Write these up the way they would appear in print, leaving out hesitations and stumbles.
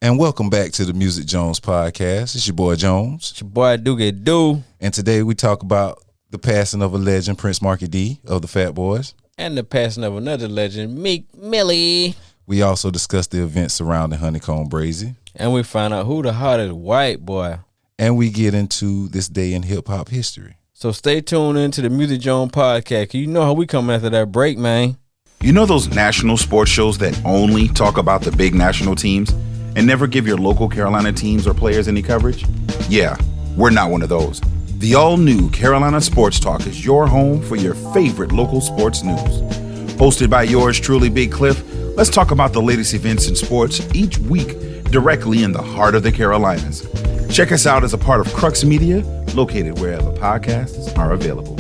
And welcome back to the Music Jones podcast. It's your boy Jones. It's your boy Doogie Doo. And today we talk about the passing of a legend, Prince Marky D of the Fat Boys. And the passing of another legend, Meek Millie. We also discuss the events surrounding Honeycomb Brazy. And we find out who the hottest white boy. And we get into this day in hip-hop history. So stay tuned into the Music Jones podcast. You know how we come after that break, man. You know those national sports shows that only talk about the big national teams and never give your local Carolina teams or players any coverage? Yeah, we're not one of those. The all-new Carolina Sports Talk is your home for your favorite local sports news. Hosted by yours truly, Big Cliff, let's talk about the latest events in sports each week directly in the heart of the Carolinas. Check us out as a part of Crux Media, located wherever podcasts are available.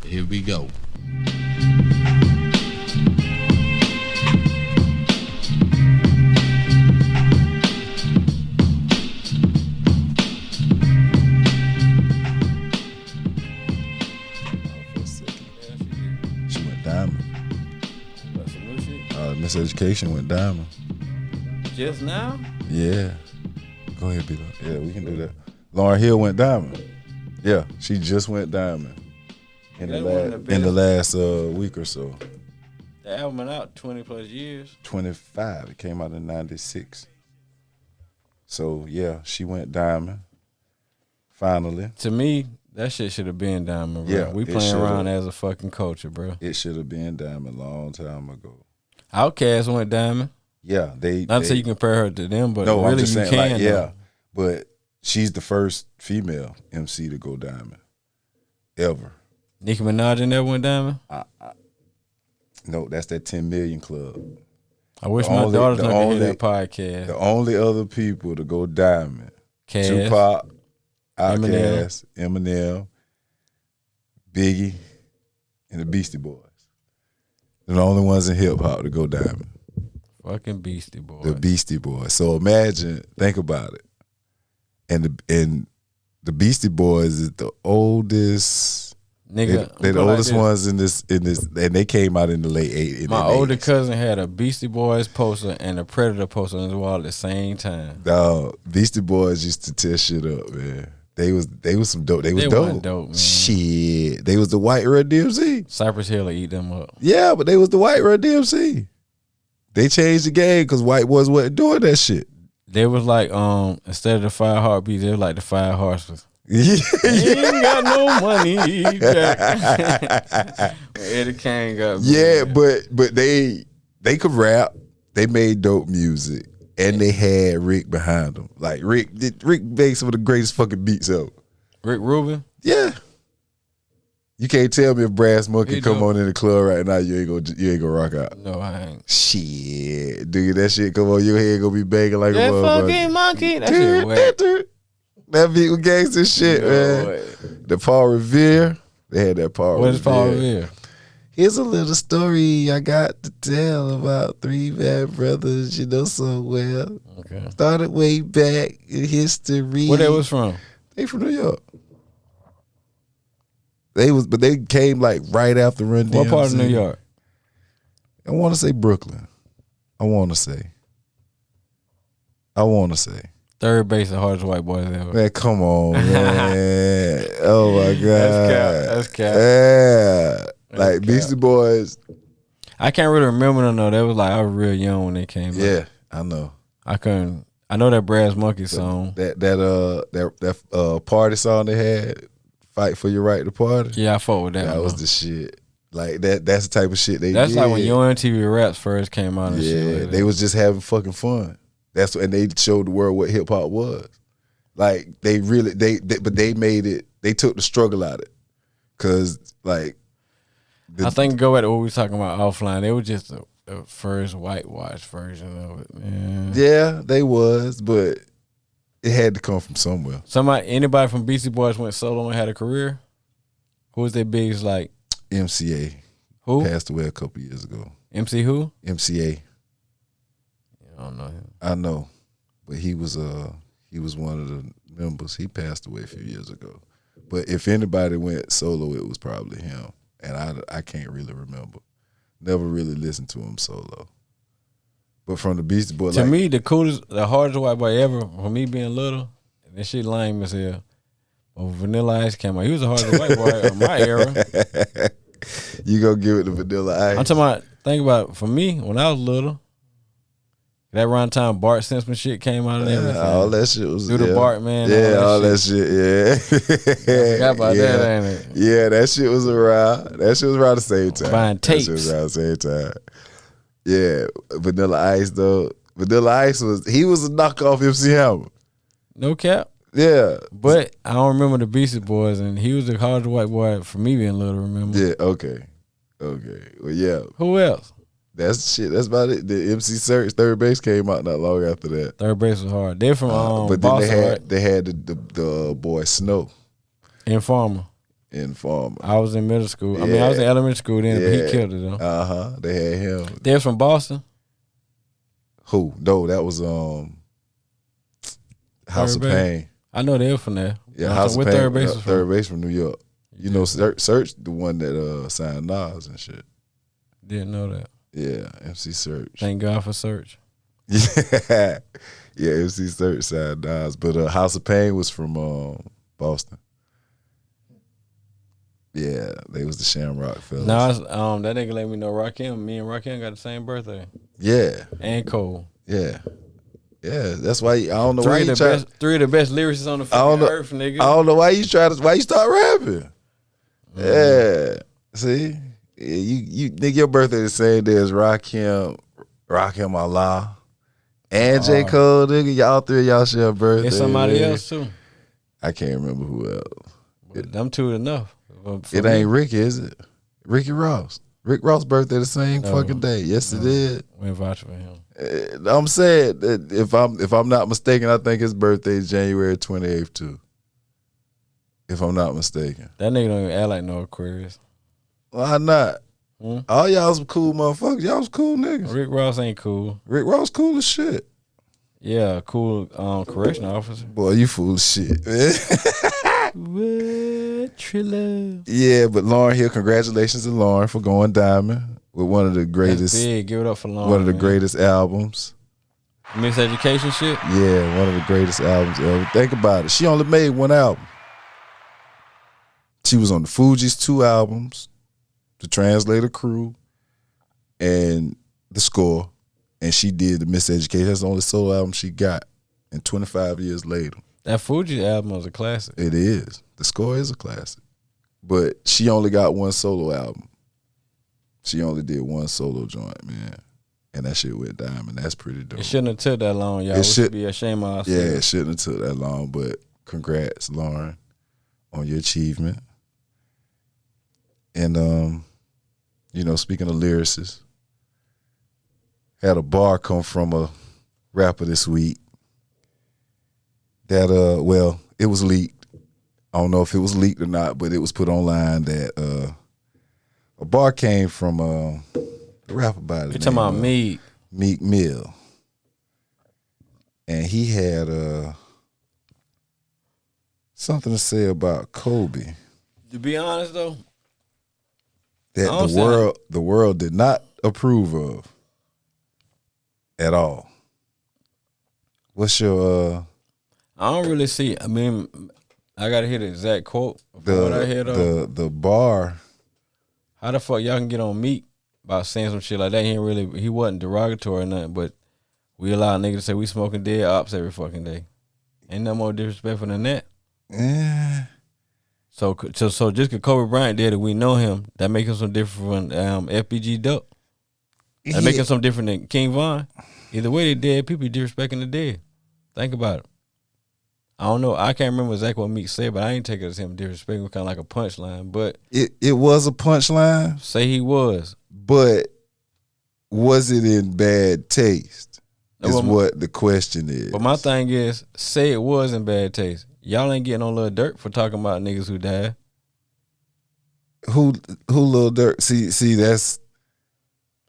Here we go. She went diamond. Miss Education went diamond. Just now? Yeah. Go ahead, Beto. Yeah, we can do that. Lauryn Hill went diamond. Yeah, she just went diamond in the last week or so. The album been out 20 plus years. 25. It came out in 96. So yeah, she went diamond. Finally. To me, that shit should have been diamond, bro. Yeah, we playing around as a fucking culture, bro. It should have been diamond a long time ago. Outkast went diamond. Yeah, Not to say you compare her to them, but no, really I'm just you saying, can. like, yeah, but she's the first female MC to go diamond ever. Nicki Minaj never went diamond. No, that's that 10 million club. I wish my daughters could hear that podcast. The only other people to go diamond: Cass, Tupac, Outkast, Eminem, Biggie, and the Beastie Boys. They're the only ones in hip hop to go diamond. Fucking Beastie Boys. The Beastie Boys. So imagine, think about it. And the Beastie Boys is the oldest. Nigga, they're the oldest ones in this, and they came out in the late 80s. My older cousin had a Beastie Boys poster and a Predator poster on his wall at the same time. Dog, Beastie Boys used to tear shit up, man. They was some dope. They was dope. Man. Shit, they was the white Red DMC. Cypress Hill will eat them up. Yeah, but they was the white Red DMC. They changed the game because white boys wasn't doing that shit. They was like, instead of the 5 heartbeats, they were like the 5 horses. Yeah. You ain't got no money, Jack. Eddie Kane got yeah, but they could rap. They made dope music, and they had Rick behind them. Like Rick made some of the greatest fucking beats ever. Rick Rubin. Yeah. You can't tell me if Brass Monkey come on in the club right now, you ain't gonna rock out. No, I ain't. Shit, dude, that shit come on, your head gonna be banging like that a motherfucker. Fucking monkey. That shit wet. That beat with gangster shit, man. The Paul Revere, they had that Paul Revere. What is Paul Revere? Here's a little story I got to tell about 3 bad brothers you know so well. Okay. Started way back in history. Where they was from? They from New York. But they came like right after Run DMC. What part of New York? I want to say Brooklyn. I want to say. Third base, the hardest white boys ever. Man, come on, man. Oh my God. That's cap. Yeah. That's Like cap. Beastie Boys. I can't really remember them though. They was like I was real young when they came out. Yeah, I know. I know that Brass Monkey song. That party song they had, Fight for Your Right to Party. Yeah, I fought with that. That was the shit. Like that's the type of shit they That's did. like when Yo MTV Raps first came out and shit. Yeah, Like they was just having fucking fun. And they showed the world what hip hop was. Like they made it. They took the struggle out of it, cause like. I think go back to what we was talking about offline. They were just the first whitewashed version of it, man. Yeah, they was, but it had to come from somewhere. Anybody from Beastie Boys went solo and had a career? Who was their biggest like? MCA. Who? Passed away a couple years ago. MC who? MCA. I don't know him. I know, but he was one of the members. He passed away a few years ago. But if anybody went solo, it was probably him. And I can't really remember. Never really listened to him solo. But from the Beastie Boys, to me, the coolest, the hardest white boy ever, for me being little, that shit lame as hell. When Vanilla Ice came out, he was the hardest white boy of my era. You gonna give it to Vanilla Ice? I'm talking about, think about it, for me, when I was little, that around time Bart Simpson shit came out and everything. All that shit was Do the Bart, man. Yeah, all that shit. Yeah. I forgot about that, ain't it? Yeah, that shit was around. That shit was around the same time. Buying tapes. That shit was around the same time. Yeah, Vanilla Ice though. Vanilla Ice was a knockoff MC Hammer. No cap. Yeah, but I don't remember the Beastie Boys, and he was the hardest white boy for me being little. Remember? Yeah. Okay. Well, yeah. Who else? That's shit. That's about it. The MC Search Third Base came out not long after that. Third Base was hard. They're from but then Boston, they had the boy Snow. Informer. I was in middle school. Yeah. I mean, I was in elementary school then, but he killed it though. They had him. They're from Boston. Who? No, that was House of Pain. I know they're from there. Yeah, House of Pain. Third Base was from? Third Base from New York. You know, Search the one that signed Nas and shit. Didn't know that. Yeah, MC Search. Thank God for Search. Yeah, MC Search signed Nas, but House of Pain was from Boston. Yeah, they was the Shamrock fellas. Now, that nigga let me know Rakim. Me and Rakim got the same birthday. Yeah. And Cole. Yeah. Yeah, that's why I don't know three why you try. Three of the best lyricists on the fucking earth, nigga. I don't know why you start rapping. Yeah, see, you nigga, your birthday the same day as Rakim Allah, and J. Cole, nigga. Y'all three of y'all share a birthday. It's somebody else too. I can't remember who else. Them two enough. It ain't Ricky, is it? Ricky Ross. Rick Ross' birthday the same fucking day. Yes, it is. We vouch for him. I'm saying that if I'm not mistaken, I think his birthday is January 28th too. If I'm not mistaken. That nigga don't even act like no Aquarius. Why not? All y'all some cool motherfuckers. Y'all was cool niggas. Rick Ross ain't cool. Rick Ross cool as shit. Yeah, cool correctional officer. Boy, you fool as shit. What Trilla? Yeah, but Lauryn Hill, congratulations to Lauryn for going diamond with one of the greatest. That's big. Give it up for Lauryn. One of the greatest albums. Miseducation shit? Yeah, one of the greatest albums ever. Think about it. She only made one album. She was on the Fugees' 2 albums, The Translator Crew, and The Score. And she did the Miseducation. That's the only solo album she got. And 25 years later. That Fugees album was a classic. It is. The Score is a classic. But she only got one solo album. She only did one solo joint, man. And that shit went diamond. That's pretty dope. It shouldn't have took that long, y'all. We should be ashamed of ourselves. Yeah, it shouldn't have took that long, but congrats, Lauryn, on your achievement. And, speaking of lyricists, had a bar come from a rapper this week that, it was leaked. I don't know if it was leaked or not, but it was put online that a bar came from a rapper by the name. You're talking about Meek. Meek Mill. And he had something to say about Kobe. To be honest, though, that the world did not approve of at all. What's your I don't really see. I mean, I gotta hear the exact quote. What I hear though. The bar. How the fuck y'all can get on Meek about saying some shit like that? He wasn't derogatory or nothing, but we allow niggas to say we smoking dead ops every fucking day. Ain't no more disrespectful than that. Yeah. So just because Kobe Bryant did it, we know him. That make him some different from FBG Duck. That make him some different than King Von. Either way, they dead. People disrespecting the dead. Think about it. I don't know. I can't remember exactly what Meek said, but I ain't take it as him disrespecting, kind of like a punchline. But it was a punchline. Say he was, but was it in bad taste? Is what the question is. But my thing is, say it was in bad taste. Y'all ain't getting on Lil Durk for talking about niggas who died. Who Lil Durk? See, that's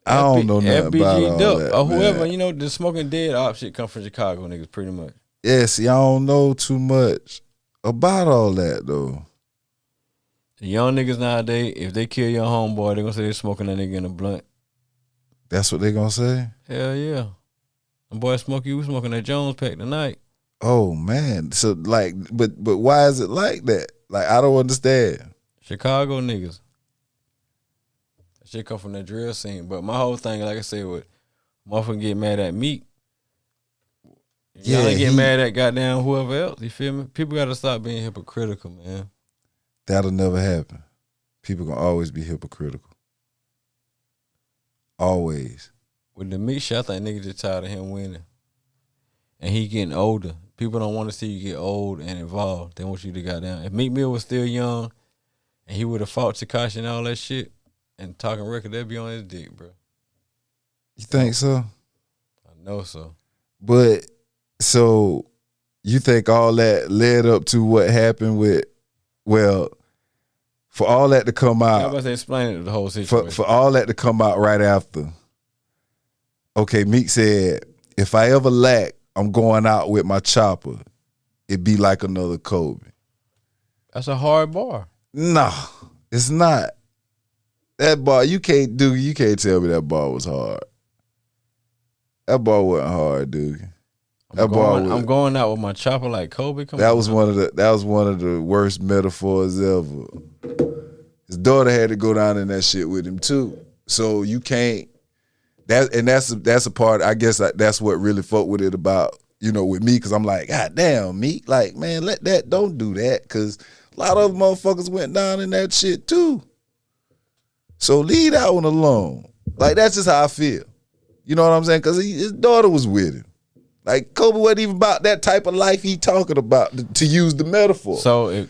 I don't know nothing about all Duck, that, or whoever. man. The smoking dead op shit come from Chicago niggas, pretty much. Yeah, see, I don't know too much about all that though. The young niggas nowadays, if they kill your homeboy, they gonna say they smoking that nigga in a blunt. That's what they gonna say? Hell yeah. And boy, Smokey, we smoking that Jones pack tonight. Oh man. So like, but why is it like that? Like I don't understand. Chicago niggas. That shit come from that drill scene. But my whole thing, like I said, with motherfucker get mad at Meek. Y'all ain't get mad at goddamn whoever else. You feel me? People gotta stop being hypocritical, man. That'll never happen. People gonna always be hypocritical. Always. With the Meek shit, I think niggas just tired of him winning. And he getting older. People don't want to see you get old and involved. They want you to goddamn. If Meek Mill was still young and he would have fought Tekashi and all that shit and talking record, they'd be on his dick, bro. You think so? I know so. But so you think all that led up to what happened with, well, for all that to come out. I was about to explain the whole situation. For all that to come out right after. Okay, Meek said, if I ever lack, I'm going out with my chopper. It'd be like another Kobe. That's a hard bar. No, it's not. That bar, you can't tell me that bar was hard. That bar wasn't hard, dude. I'm going out with my chopper like Kobe. That was one of the worst metaphors ever. His daughter had to go down in that shit with him too. So you can't. That's a part. I guess that's what really fucked with it about, with me, because I'm like, God damn, Meek, like, man, don't do that, because a lot of motherfuckers went down in that shit too. So leave that one alone. Like, that's just how I feel. You know what I'm saying? Because his daughter was with him. Like, Kobe wasn't even about that type of life he talking about, to use the metaphor. So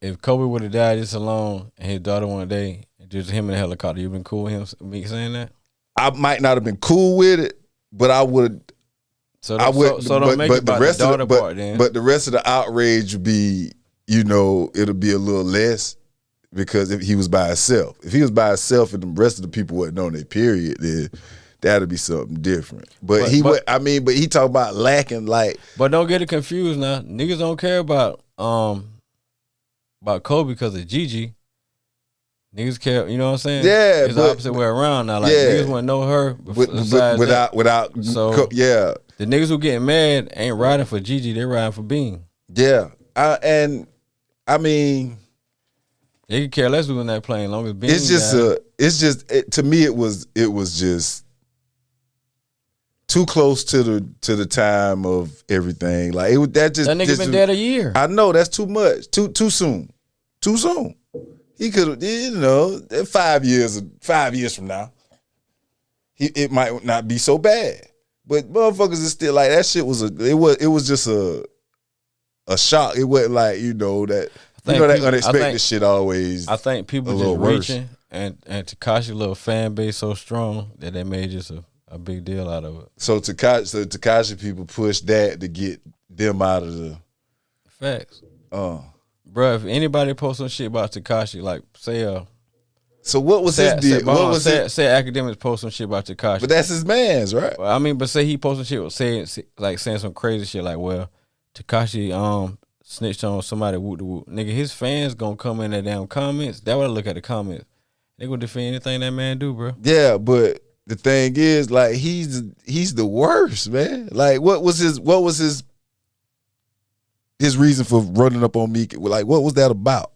if Kobe would have died just alone and his daughter one day, just him in the helicopter, you been cool with him, Meek saying that? I might not have been cool with it, but I would. So don't make it about the daughter part then. But the rest of the outrage would be, it'll be a little less, because if he was by himself. If he was by himself and the rest of the people wasn't on their period, then that'd be something different. But he talking about lacking, like. But don't get it confused now. Niggas don't care about Kobe because of Gigi. Niggas care, you know what I'm saying? Yeah, it's the opposite way around now. Like, niggas want to know her without. So yeah, the niggas who getting mad ain't riding for Gigi, they riding for Bean. Yeah, I mean, they could care less who's in that plane, long as Bean. To me, it was just too close to the time of everything. Like that nigga been dead a year. I know that's too much, too soon. He could have, 5 years from now, it might not be so bad. But motherfuckers is still like, that shit was it was just a shock. It wasn't like, that unexpected shit always. I think people just reaching, and Tekashi little fan base so strong that they made just a big deal out of it. So Tekashi people push that to get them out of the facts. Bro, if anybody post some shit about Tekashi, like say so what was his deal? Say academics post some shit about Tekashi. But that's his man's, right? Well, I mean, but say he posted shit saying some crazy shit like, well, Tekashi snitched on somebody, whoop de whoop. Nigga, his fans gonna come in their damn comments. That way I look at the comments. They gonna defend anything that man do, bro. Yeah, but the thing is, like, he's the worst, man. Like, what was his reason for running up on me? Like, what was that about?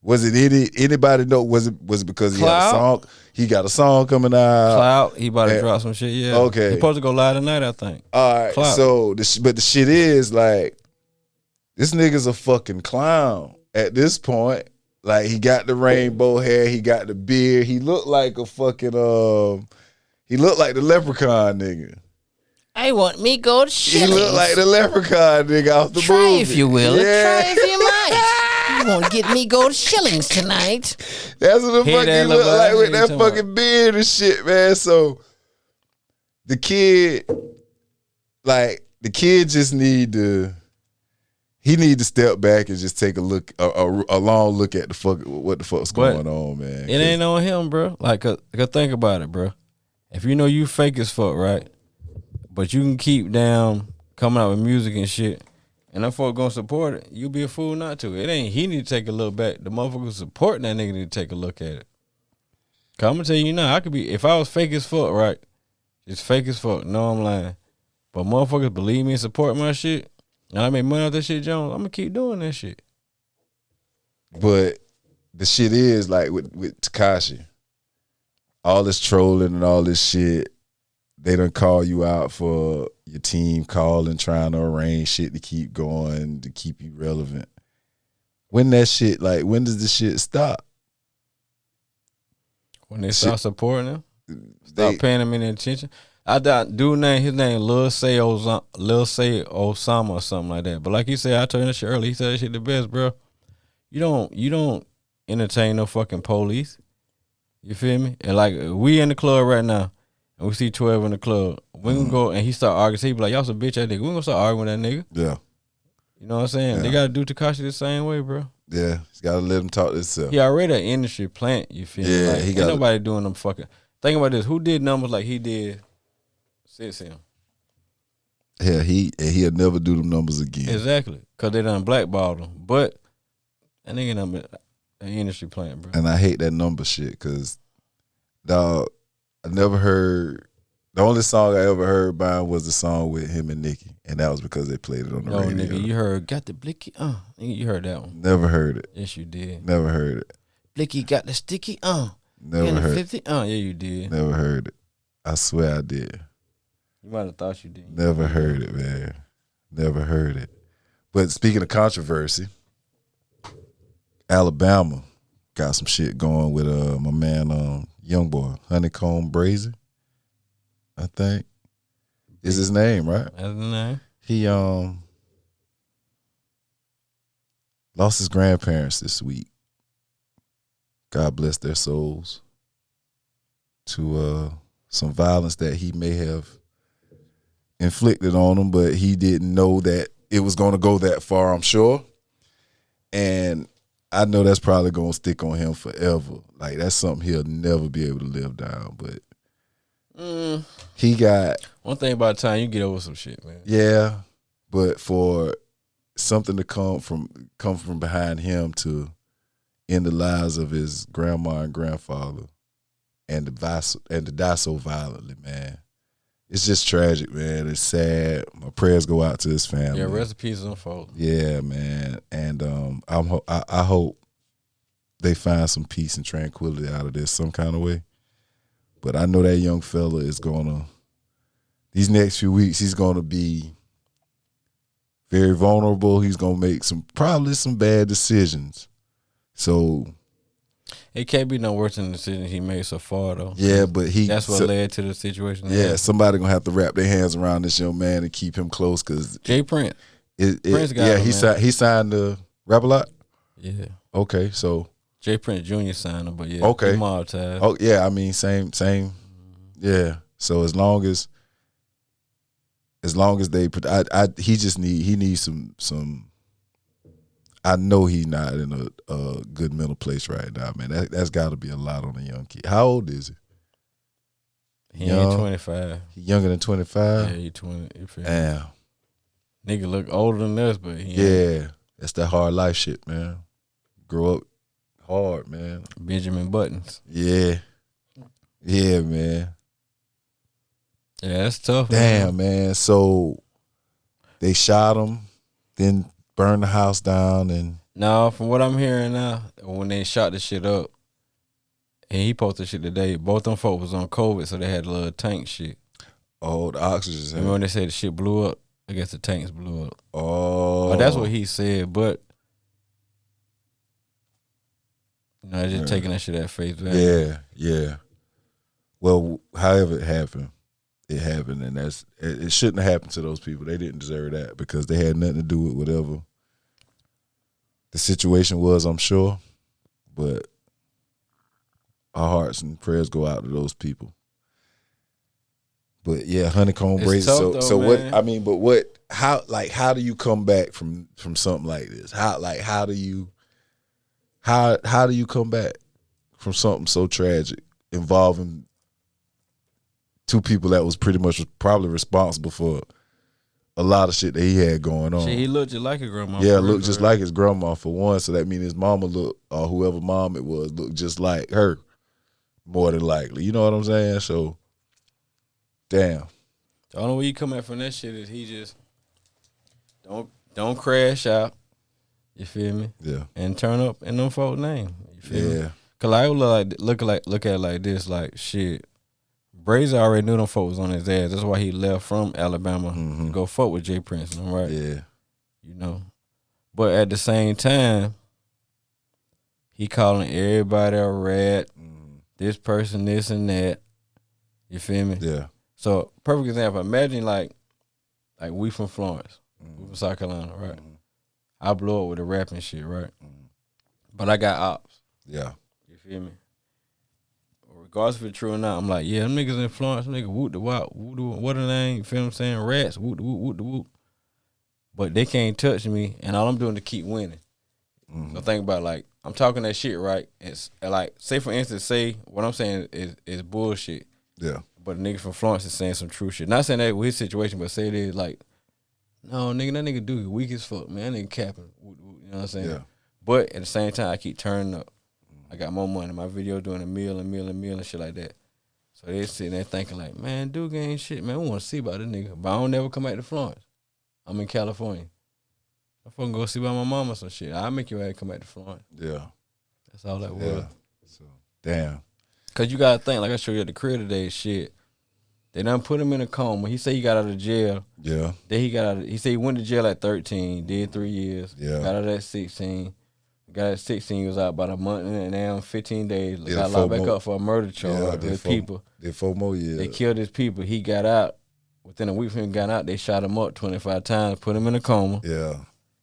Was it anybody know? Was it because he had a song? He got a song coming out. Clout. He about to drop some shit. Yeah. Okay. He supposed to go live tonight, I think. All right. Clout. So, but the shit is like, this nigga's a fucking clown at this point. Like, he got the rainbow hair. He got the beard. He looked like a fucking he looked like the leprechaun nigga. I want me gold shillings. He looked like the leprechaun nigga off the movie. Try if you will. Yeah. Try if you might. You won't get me gold shillings tonight. That's what the fuck he look like with that fucking beard and shit, man. So the kid just need to step back and just take a look, a long look at what the fuck's going on, man. It ain't on him, bro. Like, cause think about it, bro. If you know you fake as fuck, right? But you can keep down coming out with music and shit, and them folk gonna support it, you be a fool not to. It ain't he need to take a look back. The motherfucker supporting that nigga need to take a look at it. Cause I'm gonna tell you now, I could be if I was fake as fuck, right? It's fake as fuck. No, I'm lying. But motherfuckers believe me and support my shit, and I make money off that shit, Jones. I'm gonna keep doing that shit. But the shit is like with Tekashi, all this trolling and all this shit. They done call you out for your team calling, trying to arrange shit to keep going, to keep you relevant. When that shit, like, when does the shit stop? When they start supporting them, start paying them any attention. I thought dude name his name Lil Say Osama or something like that. But like he said, I told you that shit earlier. He said that shit the best, bro. You don't entertain no fucking police. You feel me? And like we in the club right now, and we see 12 in the club. We gonna go and he start arguing. So he be like, y'all some bitch ass nigga. We gonna start arguing with that nigga. Yeah. You know what I'm saying? Yeah. They gotta do Tekashi the same way, bro. Yeah, he's got to let him talk to himself. He already an industry plant. You feel me? Yeah, Like, he ain't got nobody doing them fucking. Think about this. Who did numbers like he did since him? Yeah, he'll never do them numbers again. Exactly, cause they done blackballed him. But that nigga done an industry plant, bro. And I hate that number shit because, dog, I never heard. The only song I ever heard by him was the song with him and Nicki, and that was because they played it on the No, radio. nigga, you heard "Got the Blicky"? You heard that one? Never heard it. Yes, you did. Never heard it. Blicky got the sticky, Never heard it. 50? Yeah, you did. Never heard it. I swear I did. You might have thought you did. Never heard it, man. Never heard it. But speaking of controversy, Alabama got some shit going with my man Young Boy, Honeycomb Brazy, I think is his name, right? That's the name. He lost his grandparents this week. God bless their souls. To some violence that he may have inflicted on them, but he didn't know that it was going to go that far, I'm sure. And I know that's probably going to stick on him forever. Like, that's something he'll never be able to live down. But he got... One thing about time, you get over some shit, man. Yeah, but for something to come from behind him to end the lives of his grandma and grandfather and to die so violently, man. It's just tragic, man. It's sad. My prayers go out to his family. Yeah, recipes unfold. Yeah, man. And I hope they find some peace and tranquility out of this some kind of way. But I know that young fella is gonna, these next few weeks, he's gonna be very vulnerable. He's gonna make probably some bad decisions. So it can't be no worse than the decision he made so far, though. yeah, but that's what led to the situation. Yeah, somebody gonna have to wrap their hands around this young man and keep him close because Jay Prince. Prince got yeah, him, he signed the Rap-A-Lot. Yeah. Okay, so Jay Prince Jr. signed him, but yeah, okay, he mob ties. Oh yeah, I mean same. Yeah, so as long as they put, he needs some. I know he's not in a good mental place right now, man. That's got to be a lot on a young kid. How old is he? He ain't 25. He younger than 25? Yeah, he 20. Damn. Nigga look older than us, but he yeah, that's that hard life shit, man. Grow up hard, man. Benjamin Buttons. Yeah. Yeah, man. Yeah, that's tough. Damn, man. So they shot him, then burned the house down, and no, from what I'm hearing now, when they shot the shit up, and he posted shit today, both them folks was on COVID, so they had a little tank shit. Oh, the oxygen. Remember when they said the shit blew up? I guess the tanks blew up. Oh. But that's what he said, but you know, just taking that shit at face value. Yeah. Well, however it happened, and it shouldn't have happened to those people. They didn't deserve that because they had nothing to do with whatever the situation was, I'm sure. But our hearts and prayers go out to those people. But yeah, honeycomb braces. So man. what? I mean, but what? How do you come back from something like this? How do you come back from something so tragic involving two people that was pretty much probably responsible for a lot of shit that he had going on? Shit, he looked just like his grandma. Yeah, looked just like his grandma for one. So that means his mama looked, or whoever mom it was, looked just like her. more than likely. You know what I'm saying? So, damn. The only way you come at from that shit is he just don't crash out. You feel me? Yeah. And turn up in them folks' name. You feel me? Yeah. Cause I look at it like this, like shit. Brazy already knew them folks was on his ass. That's why he left from Alabama to go fuck with Jay Prince, and them, right? Yeah. You know. But at the same time, he calling everybody a rat, this person, this and that. You feel me? Yeah. So, perfect example. Imagine like we from Florence, we from South Carolina, right? I blow up with the rapping shit, right? But I got ops. Yeah. You feel me? Regardless if it's true or not, I'm like, yeah, them niggas in Florence, nigga, whoop the wop, whoop the what are they? You feel what I'm saying? Rats, whoop the whoop, whoop the whoop. But they can't touch me, and all I'm doing to keep winning. So think about like I'm talking that shit, right? It's like, say for instance, say what I'm saying is bullshit. Yeah. But a nigga from Florence is saying some true shit. Not saying that with his situation, but say it is like, no, nigga, that nigga dude weak as fuck, man. That nigga capping. You know what I'm saying? Yeah. But at the same time, I keep turning up. I got more money. My video doing a meal and shit like that. So they sitting there thinking like, man, dude ain't shit, man. We want to see about this nigga. But I don't never come back to Florence. I'm in California. I fucking go see about my mama or some shit. I'll make your ass come back to Florence. Yeah. That's all that was. Yeah. So, damn. Cause you gotta think, like I showed you at the crib today, shit. They done put him in a coma. He said he got out of jail. Yeah. Then he said he went to jail at 13, did 3 years. Yeah. Got out at 16. Got at 16, he was out about a month and now 15 days. Yeah, Got locked back up for a murder charge with people. Did 4 more years. They killed his people. He got out. Within a week from him got out, they shot him up 25 times, put him in a coma. Yeah.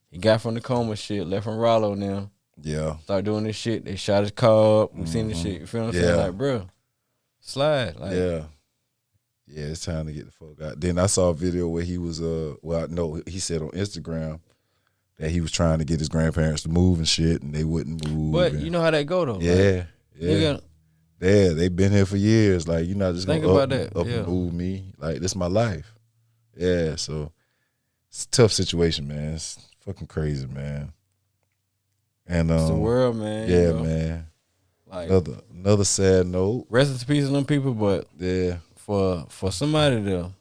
He got from the coma shit, left from Rollo now. Yeah. Started doing this shit. They shot his car up. We seen this shit. You feel what I'm saying? Like, bro, slide. Like, Yeah. Yeah, it's time to get the fuck out. Then I saw a video where he was he said on Instagram that he was trying to get his grandparents to move and shit, and they wouldn't move. But you know how that go though. Yeah, yeah. Nigga, yeah, they've been here for years. Like, you're not just Think gonna about that, yeah. and move me. Like, this is my life. Yeah, so it's a tough situation, man. It's fucking crazy, man. And it's the world, man. yeah, you know? man. Like, Another sad note. rest in peace to them people, but Yeah, for somebody to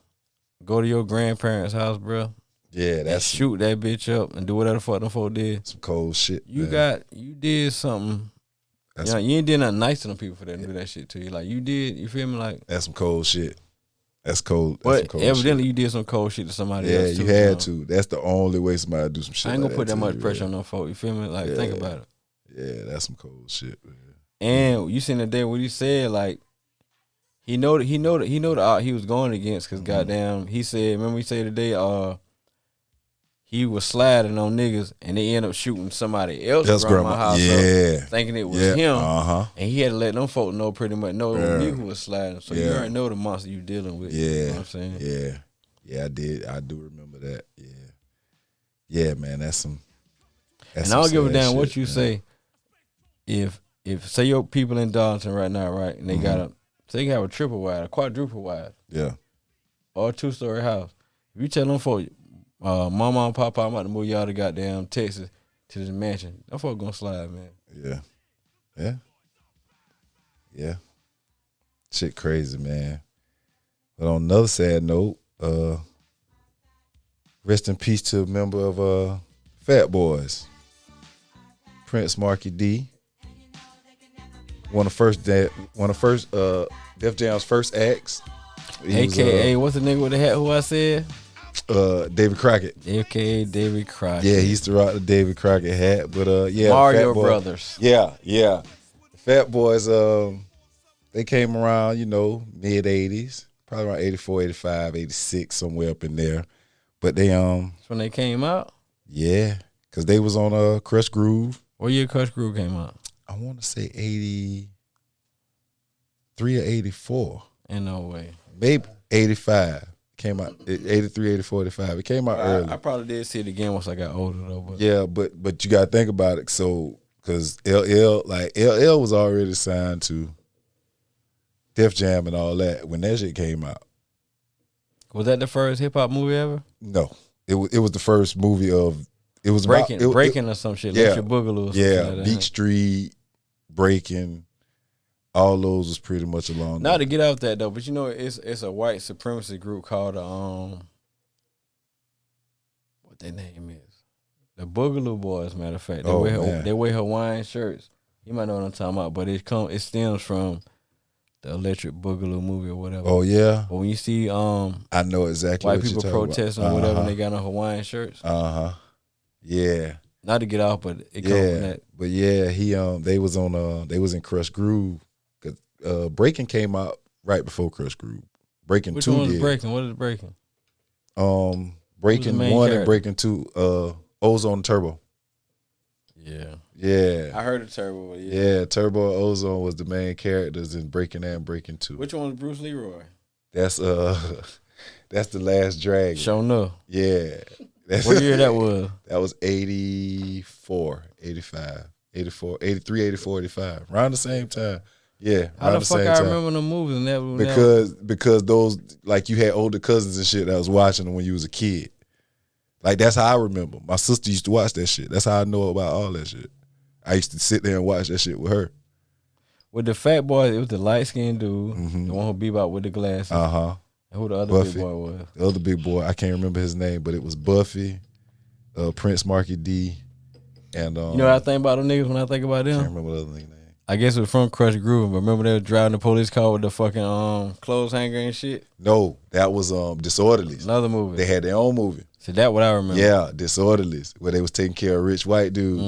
go to your grandparents' house, bro, yeah, and that's shoot that bitch up and do whatever the fuck them folk did. some cold shit. You man. you did something. That's You know, you ain't did nothing nice to them people for that to do that shit to you. Like you did, you feel me? Like, That's some cold shit. That's cold. That's but some cold evidently shit. you did some cold shit to somebody Yeah, else too. you had know? to. That's the only way somebody do some shit. I ain't gonna like put that to much you, pressure yeah. on them folk. You feel me? Like, think about it. Yeah, that's some cold shit, man. And you seen the day when he said like he know the he was going against because goddamn he said, remember he said today he was sliding on niggas and they end up shooting somebody else's grandma house Yeah. up, thinking it was Yeah. him, Uh-huh. and he had to let them folk know pretty much know it Yeah. was me who was sliding. So you Yeah. already know the monster you dealing with. Yeah. You know what I'm saying? Yeah. Yeah, I did. I do remember that. Yeah. Yeah, man, that's some And I don't give a sad damn shit, what you man. say. If say your people in Darlington right now, right, and they got say they have a triple wide, a quadruple wide, Yeah. or a 2-story house. If you tell them folks, mama and papa, I'm about to move y'all to goddamn Texas to this mansion, them folks gonna slide, man. Yeah. Yeah. Yeah. Shit crazy, man. But on another sad note, rest in peace to a member of Fat Boys. Prince Marky D. One of Def Jam's first acts. He was, AKA, what's the nigga with the hat who I said? David Crockett. AKA David Crockett. Yeah, he used to rock the David Crockett hat. But yeah, Mario Fat Boy- Brothers. Yeah, yeah. Fat Boys, they came around, mid 80s, probably around 84, 85, 86, somewhere up in there. But they That's when they came out. yeah, because they was on Crush Groove. What year Crush Groove came out? I want to say 83 or 84. In no way. Maybe 85. Came out 83, 84, 85. It came out early. I probably did see it again once I got older though. But Yeah, but you gotta think about it. So, because LL was already signed to Def Jam and all that when that shit came out. was that the first hip hop movie ever? No, it was the first movie of it was Breaking, about, breaking or some shit. Yeah, Electric Boogaloo. Or yeah, something like that, Beat Street, Breaking, All those was pretty much along. Not to get off that though, but you know, it's a white supremacy group called what their name is, the Boogaloo Boys. Matter of fact, they wear Hawaiian shirts. You might know what I'm talking about, but it stems from the Electric Boogaloo movie or whatever. Oh yeah. But when you see I know exactly white what people you're protesting or whatever, and they got on Hawaiian shirts. Yeah. Not to get off, but it comes from that. But yeah, they was in Crush Groove. Cause Breaking came out right before Crush Groove. Breaking Which 2 one is did. Breaking? What is Breaking? Breaking 1 character? and Breaking 2. Ozone Turbo. Yeah. Yeah. I heard of Turbo. But Yeah, Turbo and Ozone was the main characters in Breaking and Breaking 2. Which one was Bruce Leroy? That's that's the Last Dragon. Show enough. Yeah. What year that was? That was 84, 85, 84, 83, 84, 85. Around the same time. Yeah. How the fuck I remember the movies and that? Because those, like, you had older cousins and shit that was watching them when you was a kid. Like, that's how I remember. My sister used to watch that shit. That's how I know about all that shit. I used to sit there and watch that shit with her. With the fat boy, it was the light skinned dude, the one who bebop with the glasses. And who the other Buffy. big boy was? The other big boy, I can't remember his name, but it was Buffy, Prince Marky D, and you know what I think about them niggas when I think about I can't them? remember the other nigga name. I guess it was from Crush Groove, but remember they were driving the police car with the fucking clothes hanger and shit? No, that was Disorderlies. Another movie. They had their own movie. So that what I remember. Yeah, Disorderlies, where they was taking care of rich white dude.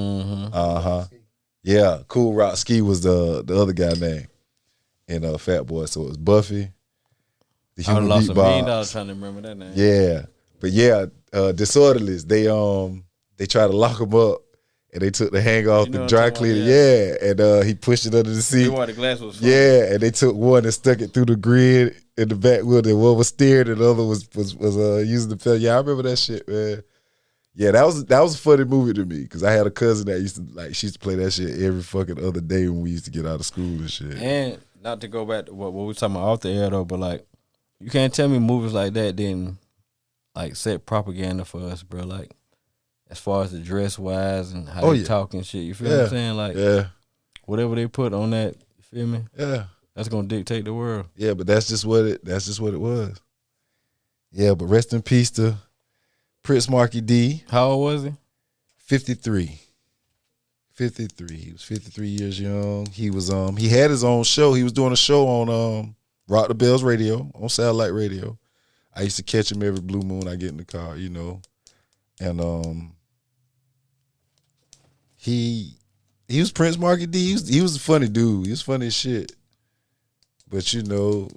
Yeah, Cool Rock Ski was the other guy name, and Fat Boy. So it was Buffy, the I Human lost $1 million Beatbox. trying to remember that name. Yeah, but yeah, Disorderlies. They tried to lock him up, and they took the hang off You know the what dry I'm talking cleaner. about, Yeah, and he pushed it under the seat. Why the glass was funny. Yeah, and they took one and stuck it through the grid in the back wheel. And one was steered, and the other was using the pedal. Yeah, I remember that shit, man. Yeah, that was a funny movie to me because I had a cousin that she used to play that shit every fucking other day when we used to get out of school and shit. And not to go back to what we were talking about off the air though, but like you can't tell me movies like that didn't like set propaganda for us, bro. Like as far as the dress wise and how they talk and shit. You feel what I'm saying? Like whatever they put on that, you feel me? Yeah. That's gonna dictate the world. Yeah, but that's just what it was. Yeah, but rest in peace to Prince Marky D. How old was he? 53. 53. He was 53 years young. He was he had his own show. He was doing a show on Rock the Bells Radio, on Satellite Radio. I used to catch him every blue moon. I get in the car, you know. And he was Prince Marky D. He was a funny dude. He was funny as shit. But you know,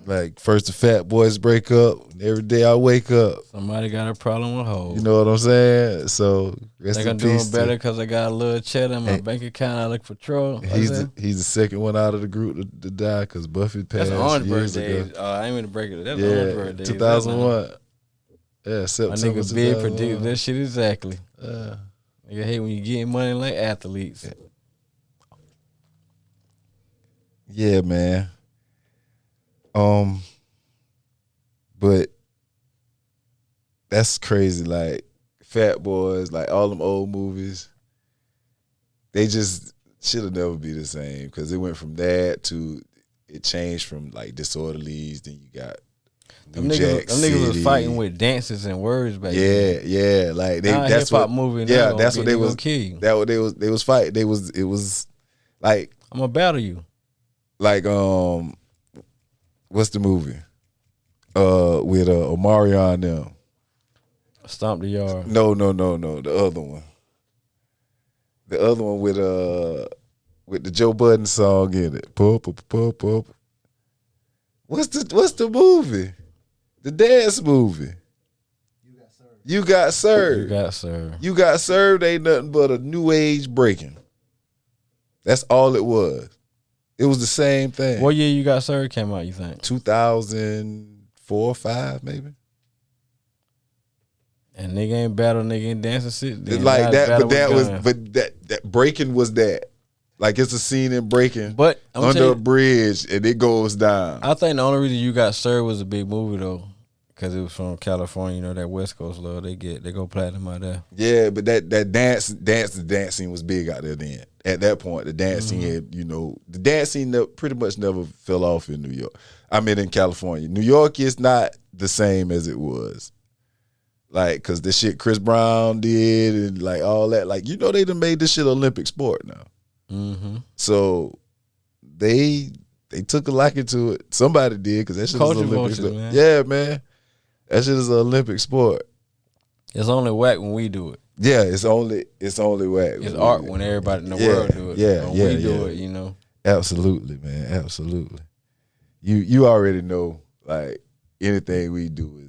like first the Fat Boys break up, and every day I wake up. Somebody got a problem with hoes. You know what I'm saying? So rest Think in I'm peace. doing better because I got a little cheddar in my bank account. I look for trouble. He's the second one out of the group to die because Buffy passed That's Orange years birthday. ago. I ain't mean to break it. That's Orange birthday. 2001. Yeah, My September nigga big 2001. predicted that shit exactly. Nigga hate when you getting money like athletes. Yeah, man. But that's crazy. Like Fat Boys, like all them old movies, they just should have never be the same because it went from that to it changed from like Disorderlies. Then you got Them New Jack niggas was City. fighting with dances and words back then. Yeah. Like that's hip-hop what movie. Yeah, now that's what they was. gonna kill you. That what they was fighting. It was like I'm gonna battle you. like what's the movie? With Omarion and them. Stomp the yard. No. The other one. The other one with the Joe Budden song in it. Pup. What's the movie? The dance movie. You got served. You got served. You got served ain't nothing but a new age breaking. That's all it was. It was the same thing. What year you got served came out, you think? 2004 or 5 maybe. And nigga ain't battle, nigga ain't dancing shit. Like that, but that breaking was that. Like it's a scene in Breaking, But I'm under telling a bridge, and it goes down. I think the only reason you got served was a big movie though, Because it was from California, you know, that West Coast love. They go platinum out there. Yeah, but that dance scene was big out there then. At that point, the dance scene had, the dance scene pretty much never fell off in New York. I mean, in California. New York is not the same as it was. Like, because the shit Chris Brown did and, like, all that. Like, they done made this shit Olympic sport now. Mm-hmm. So they took a liking to it. Somebody did, because that shit is Olympic sport. Man. Yeah, man. That shit is an Olympic sport. It's only whack when we do it. Yeah, it's only whack. It's art when everybody in the world do it. Yeah, when we do it, Absolutely, man. Absolutely. You already know, like, anything we do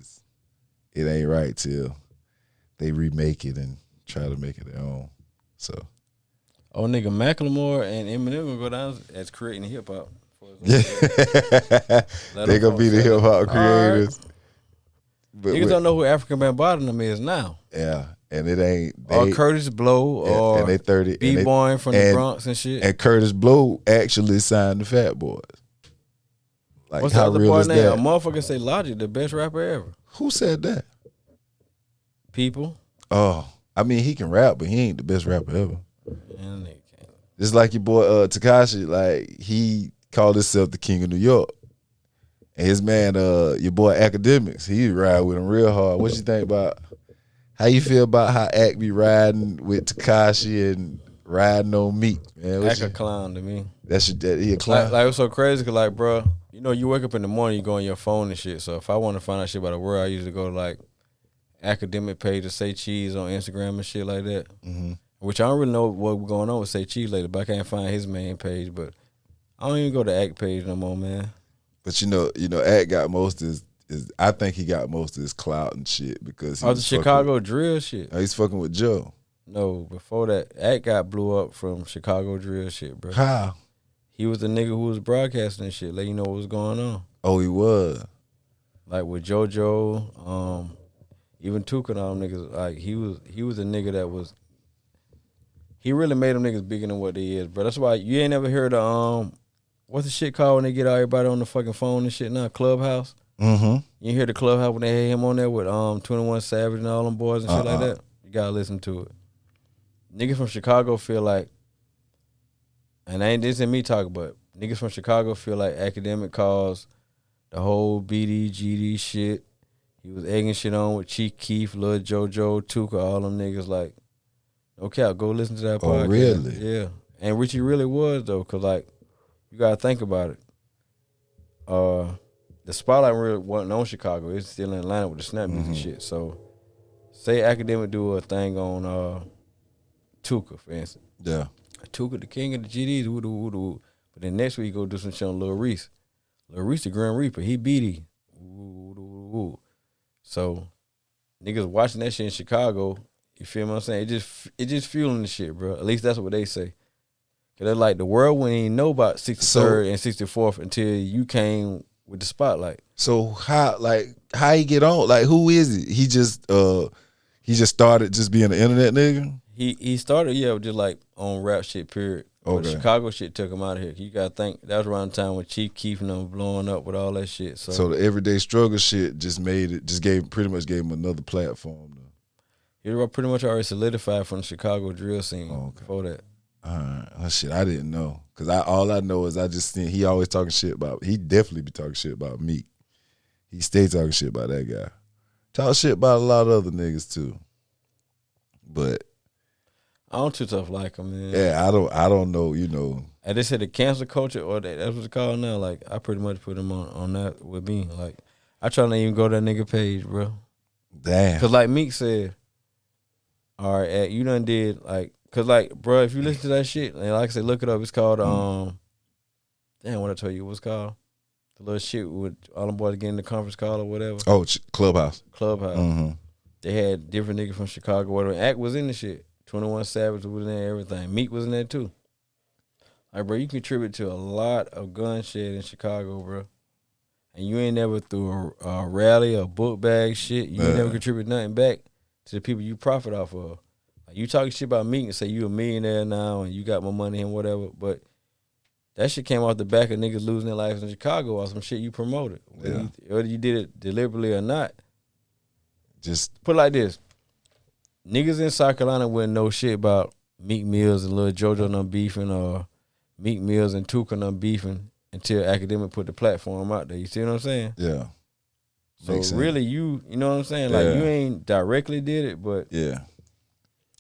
it ain't right till they remake it and try to make it their own. So. Oh, nigga, Macklemore and Eminem gonna go down as creating hip hop. Yeah, they gonna be the hip hop creators. Right. But niggas don't know who African Bambaataa is now. Yeah, and it ain't. Or Curtis Blow, or and they 30 B-Boy from the Bronx and shit. And Curtis Blow actually signed the Fat Boys. Like, what's how the other real boy is name? that? A motherfucker say Logic, the best rapper ever. Who said that? People. Oh, I mean, he can rap, but he ain't the best rapper ever. Yeah, just like your boy Tekashi, like, he called himself the King of New York. And his man, your boy Academics, he ride with him real hard. What you think about, how you feel about how Ack be riding with Tekashi and riding on Meek? Ack a clown to me. He a clown? Like, it's so crazy, because, like, bro, you wake up in the morning, you go on your phone and shit. So if I want to find out shit about the world, I usually go to, like, academic page to Say Cheese on Instagram and shit like that. Mm-hmm. Which I don't really know what's going on with Say Cheese later, but I can't find his main page. But I don't even go to Act page no more, man. But Act got most of his I think he got most of his clout and shit because the Chicago drill shit. He's fucking with Joe. No, before that, Act got blew up from Chicago drill shit, bro. How? He was the nigga who was broadcasting and shit, let you know what was going on. Oh, he was. Like with JoJo, even Tuka and all them niggas, like he was a nigga that was. He really made them niggas bigger than what they is, bro. That's why you ain't never heard of what's the shit called when they get everybody on the fucking phone and shit now? Clubhouse. Mm-hmm. You hear the Clubhouse when they had him on there with 21 Savage and all them boys and shit like that? You gotta listen to it. Niggas from Chicago feel like, and this ain't me talking, but niggas from Chicago feel like Academic caused the whole BD, GD shit. He was egging shit on with Chief Keef, Lil JoJo, Tuka, all them niggas. Like, okay, I'll go listen to that podcast. Oh, really? Yeah. And Richie really was, though, because, like, you got to think about it. The spotlight really wasn't on Chicago. It's still in Atlanta with the snap music shit. So, say Academic do a thing on Tuka, for instance. Yeah. Tuka, the king of the GDs, woo-doo. But then next week, go do some shit on Lil Reese. Lil Reese, the Grim Reaper, he BD. Woo-doo. So, niggas watching that shit in Chicago, you feel what I'm saying? It just fueling the shit, bro. At least that's what they say. Cause they're like, the world wouldn't even know about 63rd and 64th until you came with the spotlight. So how he get on? Like, who is he? He just started just being an internet nigga? He started, just like on rap shit, period. Okay. But the Chicago shit took him out of here. You gotta think that was around the time when Chief Keef and them blowing up with all that shit. So the everyday struggle shit pretty much gave him another platform though. He was pretty much already solidified from the Chicago drill scene before that. Oh shit, I didn't know. Cause all I know is I just seen he always talking shit about. He definitely be talking shit about Meek. He stay talking shit about that guy. Talk shit about a lot of other niggas too. But I don't too tough like him, man. Yeah, I don't know. And they said the cancel culture, or that's what it's called now. Like, I pretty much put him on that with me. Like, I try not even go to that nigga page, bro. Damn. Cause like Meek said, all right, you done did like. Cause like, bro, if you listen to that shit, and like I said, look it up. It's called damn, what I told you it was called? The little shit with all them boys getting the conference call or whatever. Oh, Clubhouse. Mm-hmm. They had different niggas from Chicago. Whatever. Act was in the shit. 21 Savage was in there. Everything. Meek was in there too. Like, bro, you contribute to a lot of gun shit in Chicago, bro. And you ain't never through a rally or book bag shit. You ain't never contribute nothing back to the people you profit off of. Like, you talking shit about Meek and say you a millionaire now and you got more money and whatever, but That shit came off the back of niggas losing their lives in Chicago or some shit you promoted. Whether you did it deliberately or not. Just put it like this. Niggas in South Carolina wouldn't know shit about Meek Mills and Lil JoJo and them beefing or Meek Mills and Tuka and them beefing until Academic put the platform out there. You see what I'm saying? Yeah. So really you know what I'm saying? Like you ain't directly did it, but yeah.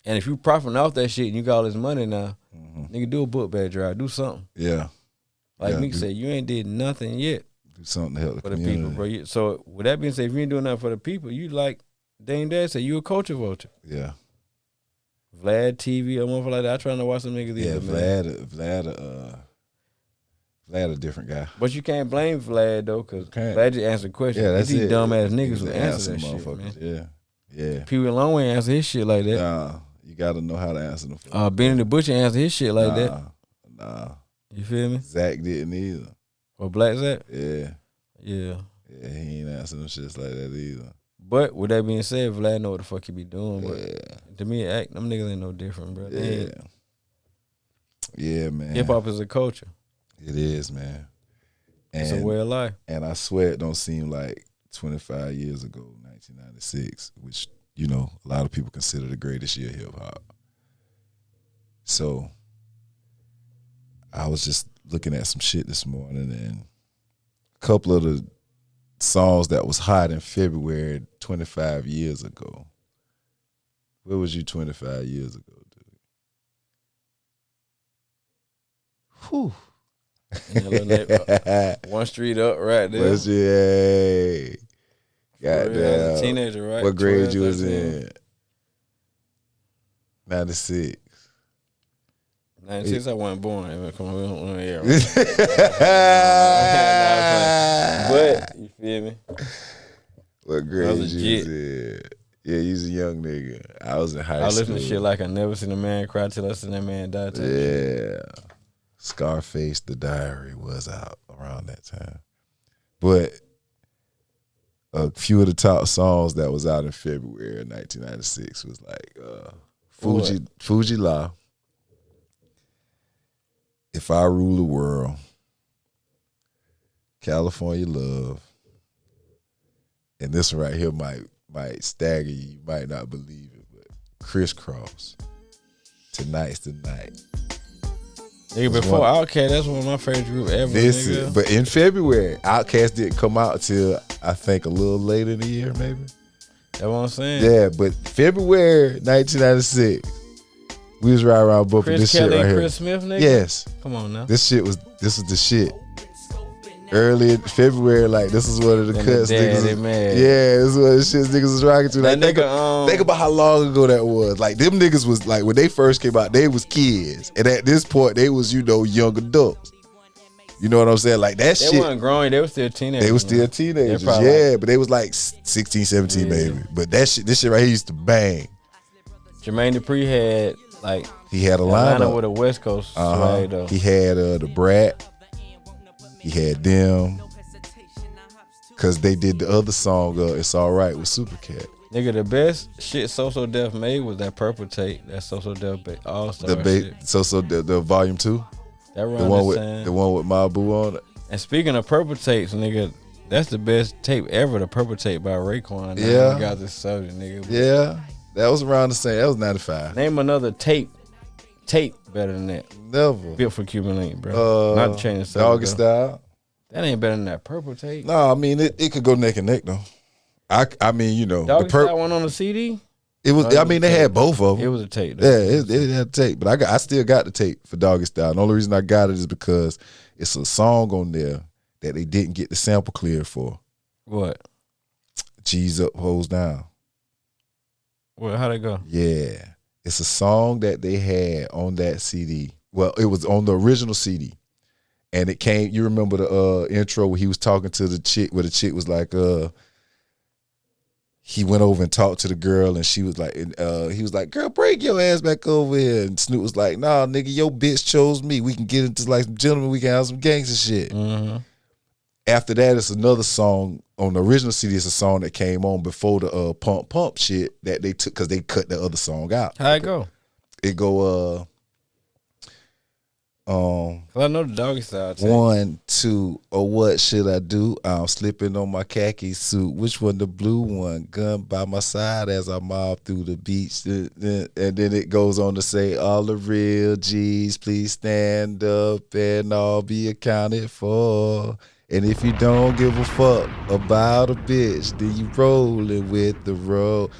And if you profiting off that shit and you got all this money now, nigga, do a book bag drive, do something. Yeah. Like Meek said, you ain't did nothing yet. Do something to help for the people, bro. So with that being said, if you ain't doing nothing for the people, you like Dame Dad said, you a culture vulture. Yeah. Vlad TV, a motherfucker like that. I trying to watch some niggas either, man. Vlad a different guy. But you can't blame Vlad though, cause Vlad just answered questions. Yeah, that's these it. dumbass niggas who answer that shit, man. Yeah. Pee Wee Longway answer his shit like that. Nah, you gotta know how to answer them. Benny the Butcher answer his shit like that. Nah. You feel me? Zach didn't either. Or Black Zach? Yeah. Yeah. Yeah, he ain't answering them shits like that either. But with that being said, Vlad know what the fuck he be doing. But to me, them niggas ain't no different, bro. Yeah, man. Hip hop is a culture. It is, man. It's a way of life. And I swear it don't seem like 25 years ago, 1996, which, you know, a lot of people consider the greatest year of hip hop. So I was just looking at some shit this morning, and a couple of the songs that was hot in February 25 years ago. Where was you 25 years ago, dude? Whew. One street up right there. What's your goddamn teenager, right? What grade you was in? 96. 96, I wasn't born. Come on, yeah. But you feel me? What grade you was in? Yeah, you was a young nigga. I was in high school. I listen to shit like I never seen a man cry till I seen that man die. Yeah. Scarface, The Diary was out around that time. But a few of the top songs that was out in February of 1996 was like Fuji La, If I Rule the World, California Love, and this one right here might stagger you. You might not believe it, but Crisscross, Tonight's the Night. Nigga, before Outkast, that's one of my favorite group ever. But in February, Outkast didn't come out till I think a little later in the year, maybe. That's what I'm saying. Yeah, but February 1996, we was right around bumping this Kelly shit right here. Chris Smith, nigga? Yes. Come on now. This was the shit. Early in February, like this is one of the cuts niggas. Yeah, this is one of the shits niggas was rocking to. Like, think about how long ago that was. Like them niggas was like when they first came out, they was kids, and at this point they was young adults. You know what I'm saying? Like that shit. They weren't growing. They were still teenagers. They was still teenagers. Yeah, but they was like 16, 17 maybe. But this shit right here used to bang. Jermaine Dupri had he had a lineup with a West Coast swag though. He had the Brat. He had them, cause they did the other song, "It's Alright" with Supercat. Nigga, the best shit So Def made was that Purple Tape, that So Def All Star shit. The volume 2, that the one with Mabu on it. And speaking of Purple Tapes, nigga, that's the best tape ever. The Purple Tape by Raekwon. Yeah, got this subject, nigga. Yeah, that was around the same. That was 95. Name another tape better than that. Never. Built for Cuban Link, bro. Not to change the Doggy Style. That ain't better than that Purple Tape. No, I mean it could go neck and neck though. I mean, you know, Doggy Style one on the CD. It was. I mean, they had both of them. It was a tape. Yeah, it had a tape, but I still got the tape for Doggy Style. The only reason I got it is because it's a song on there that they didn't get the sample cleared for. What? G's Up, Hoes Down. Well, how'd it go? Yeah. It's a song that they had on that CD. Well, it was on the original CD. And it came, you remember the intro where he was talking to the chick, where the chick was like, he went over and talked to the girl and she was like, he was like, girl, break your ass back over here. And Snoop was like, nah, nigga, your bitch chose me. We can get into like some gentlemen, we can have some gangster shit. Mm-hmm. After that, it's another song on the original CD. It's a song that came on before the Pump shit that they took because they cut the other song out. How it go? It go 'Cause I know the doggy style. Tape. 1, 2, or what should I do? I'm slipping on my khaki suit. Which one, the blue one? Gun by my side as I mob through the beach. And then it goes on to say, all the real G's, please stand up and all be accounted for. And if you don't give a fuck about a bitch, then you rolling with the road.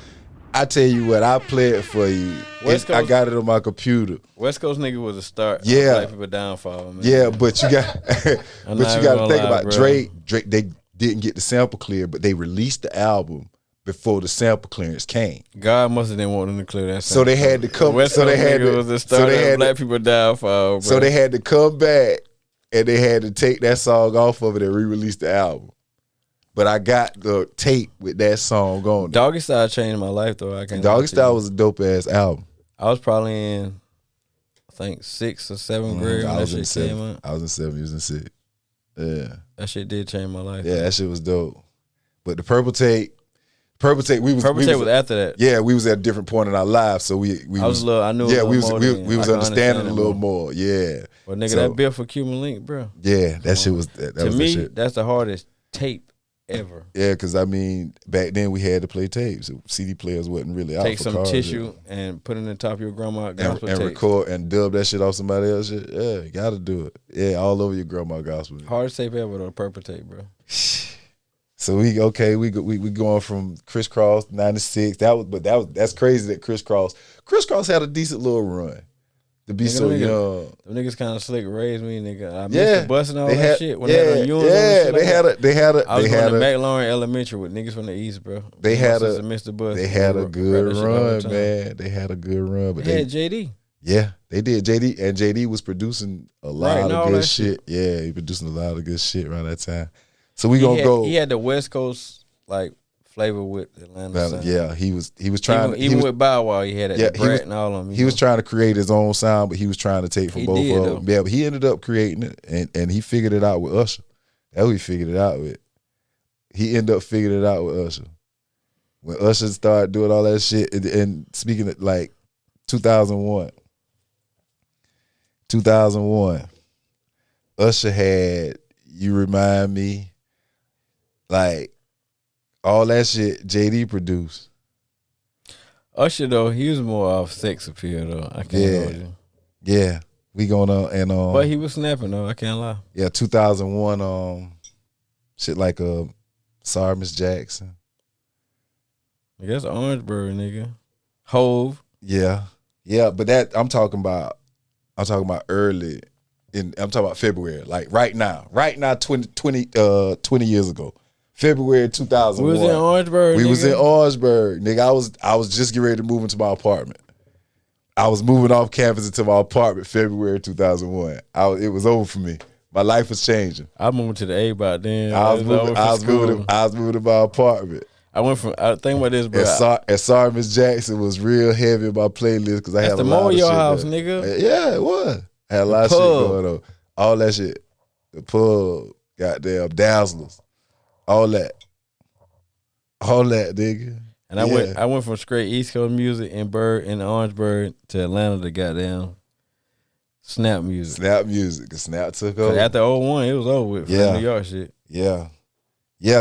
I tell you what, I play it for you. I got it on my computer. West Coast nigga was a start. Yeah, Black people downfall. Man. Yeah, but you got, but you got to think about bro. Drake. They didn't get the sample clear, but they released the album before the sample clearance came. God must have didn't want them to clear that. So they had to come. West so Coast they had nigga to. Was the start of black people downfall. Bro. So they had to come back, and they had to take that song off of it and re-release the album. But I got the tape with that song on. Doggy Style changed my life though. I can't. Doggy Style was a dope ass album. I was probably in, I think 6th or 7th grade when that shit came out. I was in 7, you was in 6. Yeah, that shit did change my life. Yeah, that shit was dope. But the Purple Tape, we was after that. Yeah, we was at a different point in our lives, so we I was a little. I knew. Yeah, we was understanding a little more. Yeah. Well, nigga, that bill for Cuban Link, bro. Yeah, that shit was. That to was me, the shit. That's the hardest tape ever. Yeah, because I mean, back then we had to play tapes. CD players wasn't really out. Take for some cars, tissue and put it in the top of your grandma gospel and tapes. record and dub that shit off somebody else. Shit. Yeah, you gotta do it. Yeah, all over your grandma gospel. Hardest tape ever though, Purple Tape, bro. So we going from Crisscross 96. That's crazy that Crisscross had a decent little run. To be so young, them niggas kind of slick raised me, nigga. I missed yeah, the bus and all that that shit. When yeah, they had yeah, they had a. I was going to McLaurin Elementary with niggas from the East, bro. They had a bus. They had a good run, man. They had a good run, but they had JD. Yeah, they did. JD was producing a lot of good shit. Yeah, he producing a lot of good shit around that time. So we gonna go. He had the West Coast like flavor with Atlanta sound. Yeah, he was trying even with Bow Wow, he had that Brett and all of them. He was trying to create his own sound, but he was trying to take from both of them. Yeah, but he ended up creating it, and he figured it out with Usher. That's who he figured it out with. He ended up figuring it out with Usher. When Usher started doing all that shit, and speaking of like 2001, Usher had You Remind Me, like, all that shit JD produced. Usher though, he was more off sex appeal though. I can't hold you. Yeah. We gonna and but he was snapping though, I can't lie. Yeah, 2001 shit like Sorry Miss Jackson. I guess Orangeburg, nigga. Hove. Yeah. Yeah, but that I'm talking about early I'm talking about February, like right now 20 years ago. February 2001. We was in Orangeburg. We was in Orangeburg, nigga. I was just getting ready to move into my apartment. I was moving off campus into my apartment February 2001. It was over for me. My life was changing. I moved to the A by then. I was moving to my apartment. I think about this, bro. And Sorry Miss Jackson was real heavy in my playlist because I had a lot of shit. That's the Moyo house, nigga. Yeah, it was. I had a lot of shit going on. All that shit. The pub, goddamn Dazzlers. All that, nigga. And I went from straight East Coast music in Orangeburg to Atlanta to goddamn Snap music. Cause Snap took over. After 01, it was over with. New York shit. Yeah,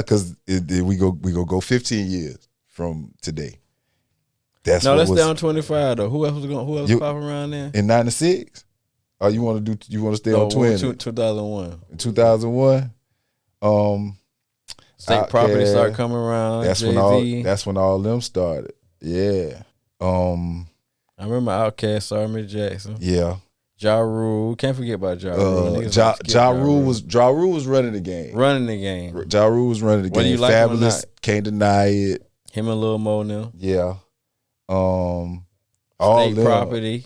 cause we go 15 years from today. Let's stay on 25 though. Who else was popping around there in 96? Oh, you want to stay on 20? 2001. In 2001, State Property started coming around. That's when all them started. Yeah. I remember Outkast, Sorry Miss Jackson. Yeah. Ja Rule. Can't forget about Ja Rule. Ja Rule was running the game. Ja Rule was running the game. Whether you like Fabulous, him or not. can't deny it. Him and Lil Mo now. Yeah.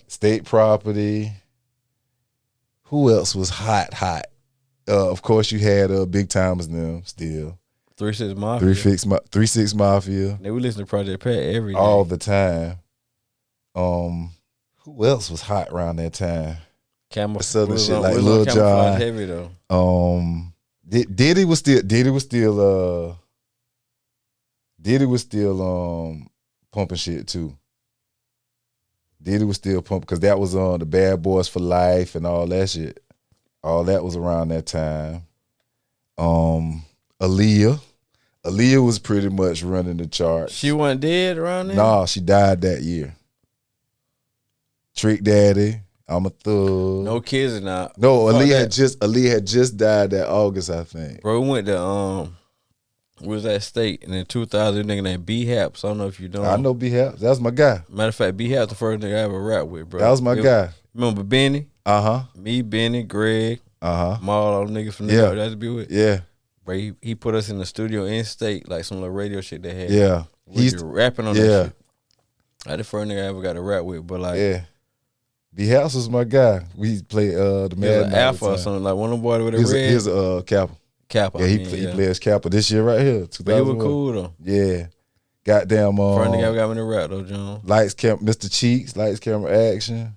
State Property. Who else was hot? Of course, you had Big Timers now still. 3 6 Mafia. 3 6 Mafia. We listen to Project Pat every day. All the time. Who else was hot around that time? Southern shit like Lil Jon. Heavy though. Diddy was still pumping shit too. Diddy was still pumping because that was on the Bad Boys for Life and all that shit. All that was around that time. Aaliyah was pretty much running the charts. She wasn't dead around then? Nah, she died that year. Trick Daddy, I'm a Thug. No kids now. No, Aaliyah had just died that August, I think. Bro, we went to was that state, and in 2000, nigga named B Haps. I don't know if you know. I know B Haps. That was my guy. Matter of fact, B Haps the first nigga I ever rap with, bro. That was my guy. Remember Benny? Uh-huh. Me, Benny, Greg, Maul, all the niggas from New York that to be with. Yeah. Bro, he put us in the studio in state, like some little radio shit they had. Yeah. He's rapping on that shit. That's the first nigga I ever got to rap with, but like. Yeah. B Haps was my guy. We played the Madden. Alpha or something, like one of them boys with a red. He's a Kappa. Kappa. Yeah, he plays Kappa this year right here. 2001. But he was cool though. Yeah. Goddamn. First nigga I got me to rap though, John. Lights, Mr. Cheeks, Lights, Camera, Action.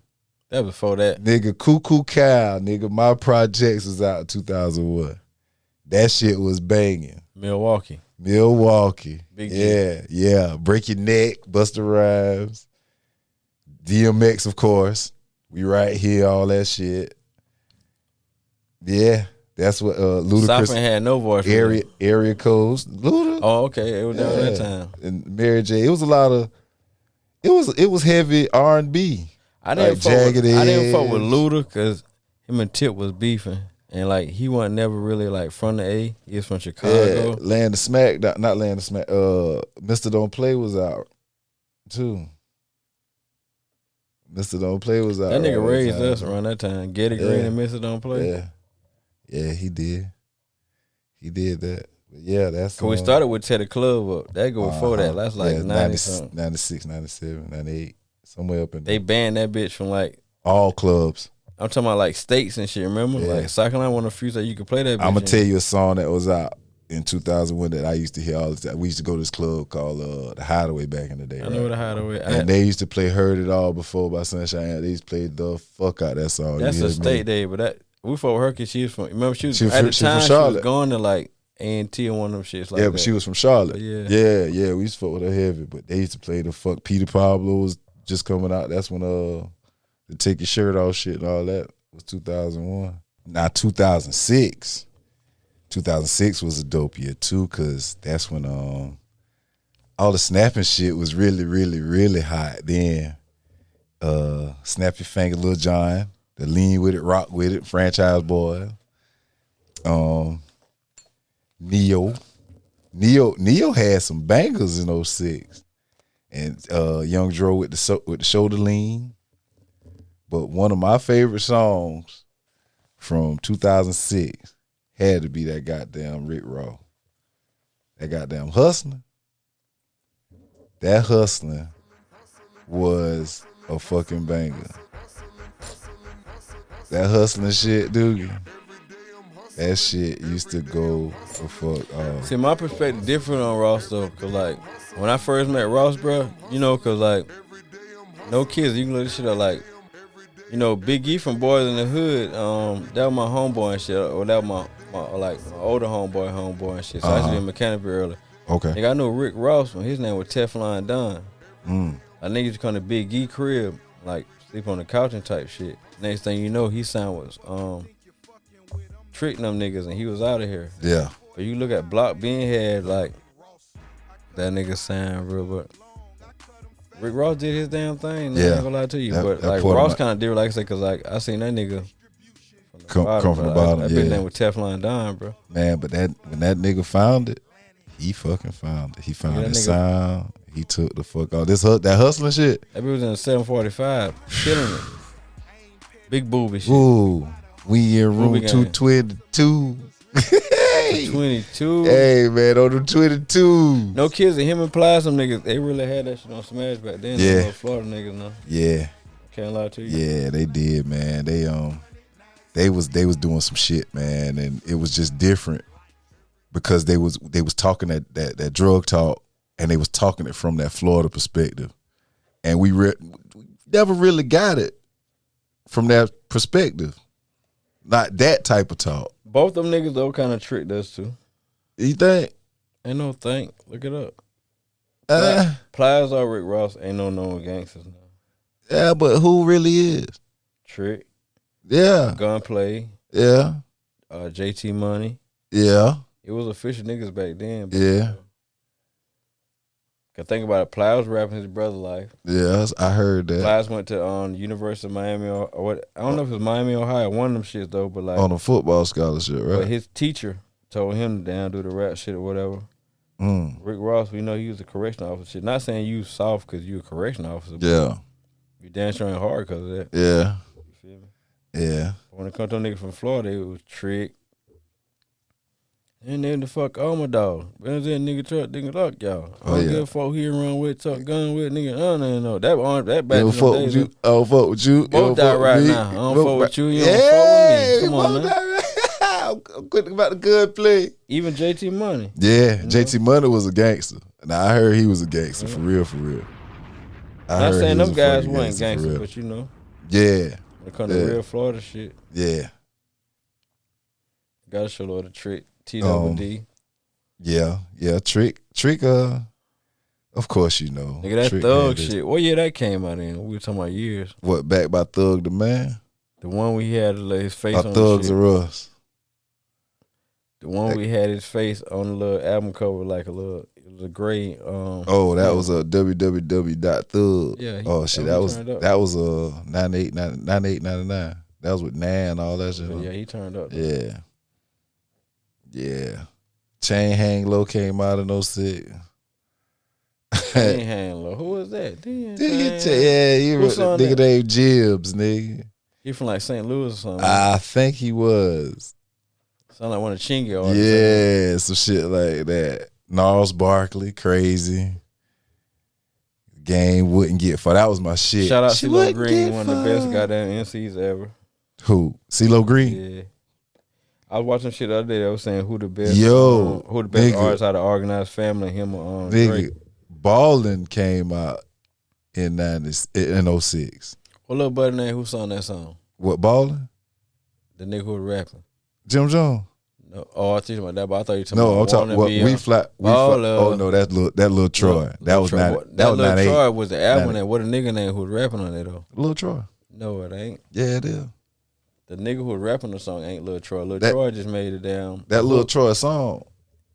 That was before that. Nigga, Cuckoo Cow, nigga. My Projects was out in 2001. That shit was banging. Milwaukee. Big yeah. Break Your Neck, Busta Rhymes. DMX, of course. We right here, all that shit. Yeah. That's what Ludacris Soppin had no voice. Area codes. Luda. Oh, okay. It was down that time. And Mary J. It was a lot of it was heavy R&B. I didn't fuck with Luda because him and Tip was beefing. And like he wasn't never really like from the A. He was from Chicago. Yeah, Land of Smack, not Land of Smack. Mr. Don't Play was out too. Mr. Don't Play was out. That nigga raised us around that time. Get It Green and Mr. Don't Play. Yeah, he did. He did that. But yeah, that's. Cause we started with Tear the Club Up. That go before that. That's like 90 something. 96, 97, 98, somewhere up in there. They banned that bitch from like all clubs. I'm talking about like states and shit. Remember, like Cyclone, one of the few that you could play that bitch. I'm gonna tell you a song that was out in 2001 that I used to hear all the time. We used to go to this club called the Hideaway back in the day. I know the Hideaway. And they used to play "Heard It All Before" by Sunshine. They used to play the fuck out that song. That's a state day, but that we fought with her because she was from. Remember, she was at the time she was going to like A&T and one of them shits like that. Yeah, but she was from Charlotte. But yeah. We used to fuck with her heavy, but they used to play the fuck. Peter Pablo was just coming out. That's when the Take Your Shirt Off shit and all that was 2001. Now 2006. 2006 was a dope year too, cause that's when all the snapping shit was really, really, really hot. Then Snap Your Finger, Lil Jon, the Lean With It, Rock With It, Franchise Boy. Neo had some bangers in 06. And Young Dro with the Shoulder Lean. But one of my favorite songs from 2006 had to be that goddamn Rick Ross. That goddamn Hustling. That Hustling was a fucking banger. That Hustling shit, dude. That shit used to go for fuck off. See, my perspective different on Ross though, cause like when I first met Ross, bro, you know, cause like no kids, you can look this shit up like. You know, Big E from Boys in the Hood, that was my homeboy and shit, or that was my older homeboy and shit. So I used to be in mechanic early. Okay. Nigga, I knew Rick Ross when his name was Teflon Don. I niggas used to come to Big E crib, like sleep on the couch and type shit. Next thing you know, he signed was tricking them niggas and he was out of here. Yeah. But you look at Block being had like that nigga signed real, but Rick Ross did his damn thing. Yeah, I ain't gonna lie to you, but like Ross kind of did, like I said, cause like I seen that nigga come from the bottom. That big name with Teflon Don, bro. Man, but when that nigga found it, he fucking found it. He found his sound. He took the fuck off. That hustling shit. That bitch was in a 745, killing it. Big booby shit. Ooh, we in room 222. 22. Hey man, on the 22. No kids and him and Ply, some niggas, they really had that shit on Smash back then. Yeah. Florida niggas now. Yeah. Can't lie to you. Yeah, they did, man. They was doing some shit, man, and it was just different because they was talking that drug talk, and they was talking it from that Florida perspective, and we never really got it from that perspective. Not that type of talk. Both them niggas though kind of tricked us too. You think? Ain't no think. Look it up. Plies or Rick Ross ain't no known gangsters now. Yeah, but who really is? Trick, Yeah. Gunplay, Yeah. JT Money. Yeah. It was official niggas back then. But, Yeah. Cause think about it, Plow was rapping his brother life. Yeah. I heard that. Plow went to University of Miami or what? I don't know if it was Miami, Ohio. One of them shits though, but like On a football scholarship, but right? his teacher told him to down do the rap shit or whatever. Mm. Rick Ross, we know he was a correctional officer. Shit. Not saying you soft because you a correctional officer. But Yeah. you damn sure ain't hard because of that. Yeah. You feel me? Yeah. When it comes to a nigga from Florida, it was Trick. And then the fuck my dog. When that nigga truck, nigga luck, y'all. I don't give a fuck who he run with, tuck gun with, nigga. No. That back in Fuck the with days. you. I don't fuck with you. Both die right me. now. I don't fuck with you. You don't fuck with me. Come on, man. I'm quick about the good play. Even JT Money. Yeah, JT Money was a gangster. Now I heard he was a gangster for real, for real. Not saying them guys wasn't wasn't gangster, but you know. Yeah. When it comes to real Florida shit. Yeah. Gotta show Lord a Trick. TWD. Yeah. Trick, of course you know. Nigga, that Trick Thug shit. What year that came out in? We were talking about years. What, back by Thug the Man? The one we had his face on Thugs the shit. Are Us. The one we had his face on the little album cover, like it was a gray. That was a www.thug. Yeah. Oh shit, that was 98, 99. That was with Nan and all that shit. Yeah, he turned up. Yeah. Chain Hang Low came out in 06. Chain Hang Low. Who was that? Damn, He was a nigga named Jibs, nigga. He from like St. Louis or something. I think he was. Sound like one of Chingy artists. Yeah, some shit like that. Gnarls Barkley, crazy. Game wouldn't get far. That was my shit. Shout out CeeLo Green, one of the best goddamn MCs ever. Who? CeeLo Green? Yeah. I was watching shit the other day that was saying who the best nigga, artists out of Organized Family, him or nigga, Drake. Ballin' came out in 06. What little buddy name who sung that song? What, Ballin'? The nigga who was rapping. Jim Jones? No, I was thinking about that, but I thought you were talking No, I'm about talking what We Fly. Oh no, that's little Troy. That was not. That was Lil 98. Troy was the album that. What a nigga name who was rapping on it though? Lil Troy. No, it ain't. Yeah, it is. The nigga who was rapping the song ain't Lil Troy. Troy just made it down. That Lil Troy song.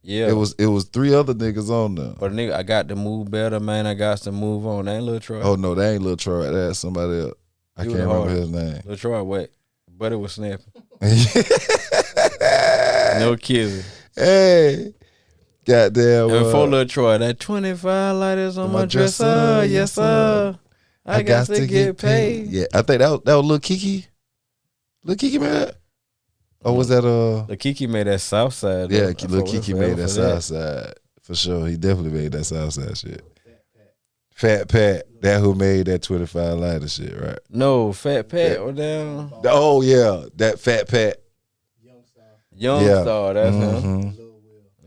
Yeah, it was 3 other niggas on there. But nigga, I got to move better, man. I got to move on. That ain't Lil Troy. Oh no, that ain't Lil Troy. That's somebody else. I can't remember his name. Lil Troy wet, but it was snapping. No kidding. Hey, goddamn. And before Lil Troy, that 25 lighters on my dresser, yes sir. I got to get paid. Yeah, I think that was Lil Kiki. Lil Kiki made that? Or was that Lil Kiki made that South Side? Yeah, Lil Kiki made that South Side for sure. He definitely made that South Side shit. Fat Pat, that who made that 25 lighter shit, right? No, Fat Pat or down. Oh yeah, that Fat Pat. Youngstar, that's him.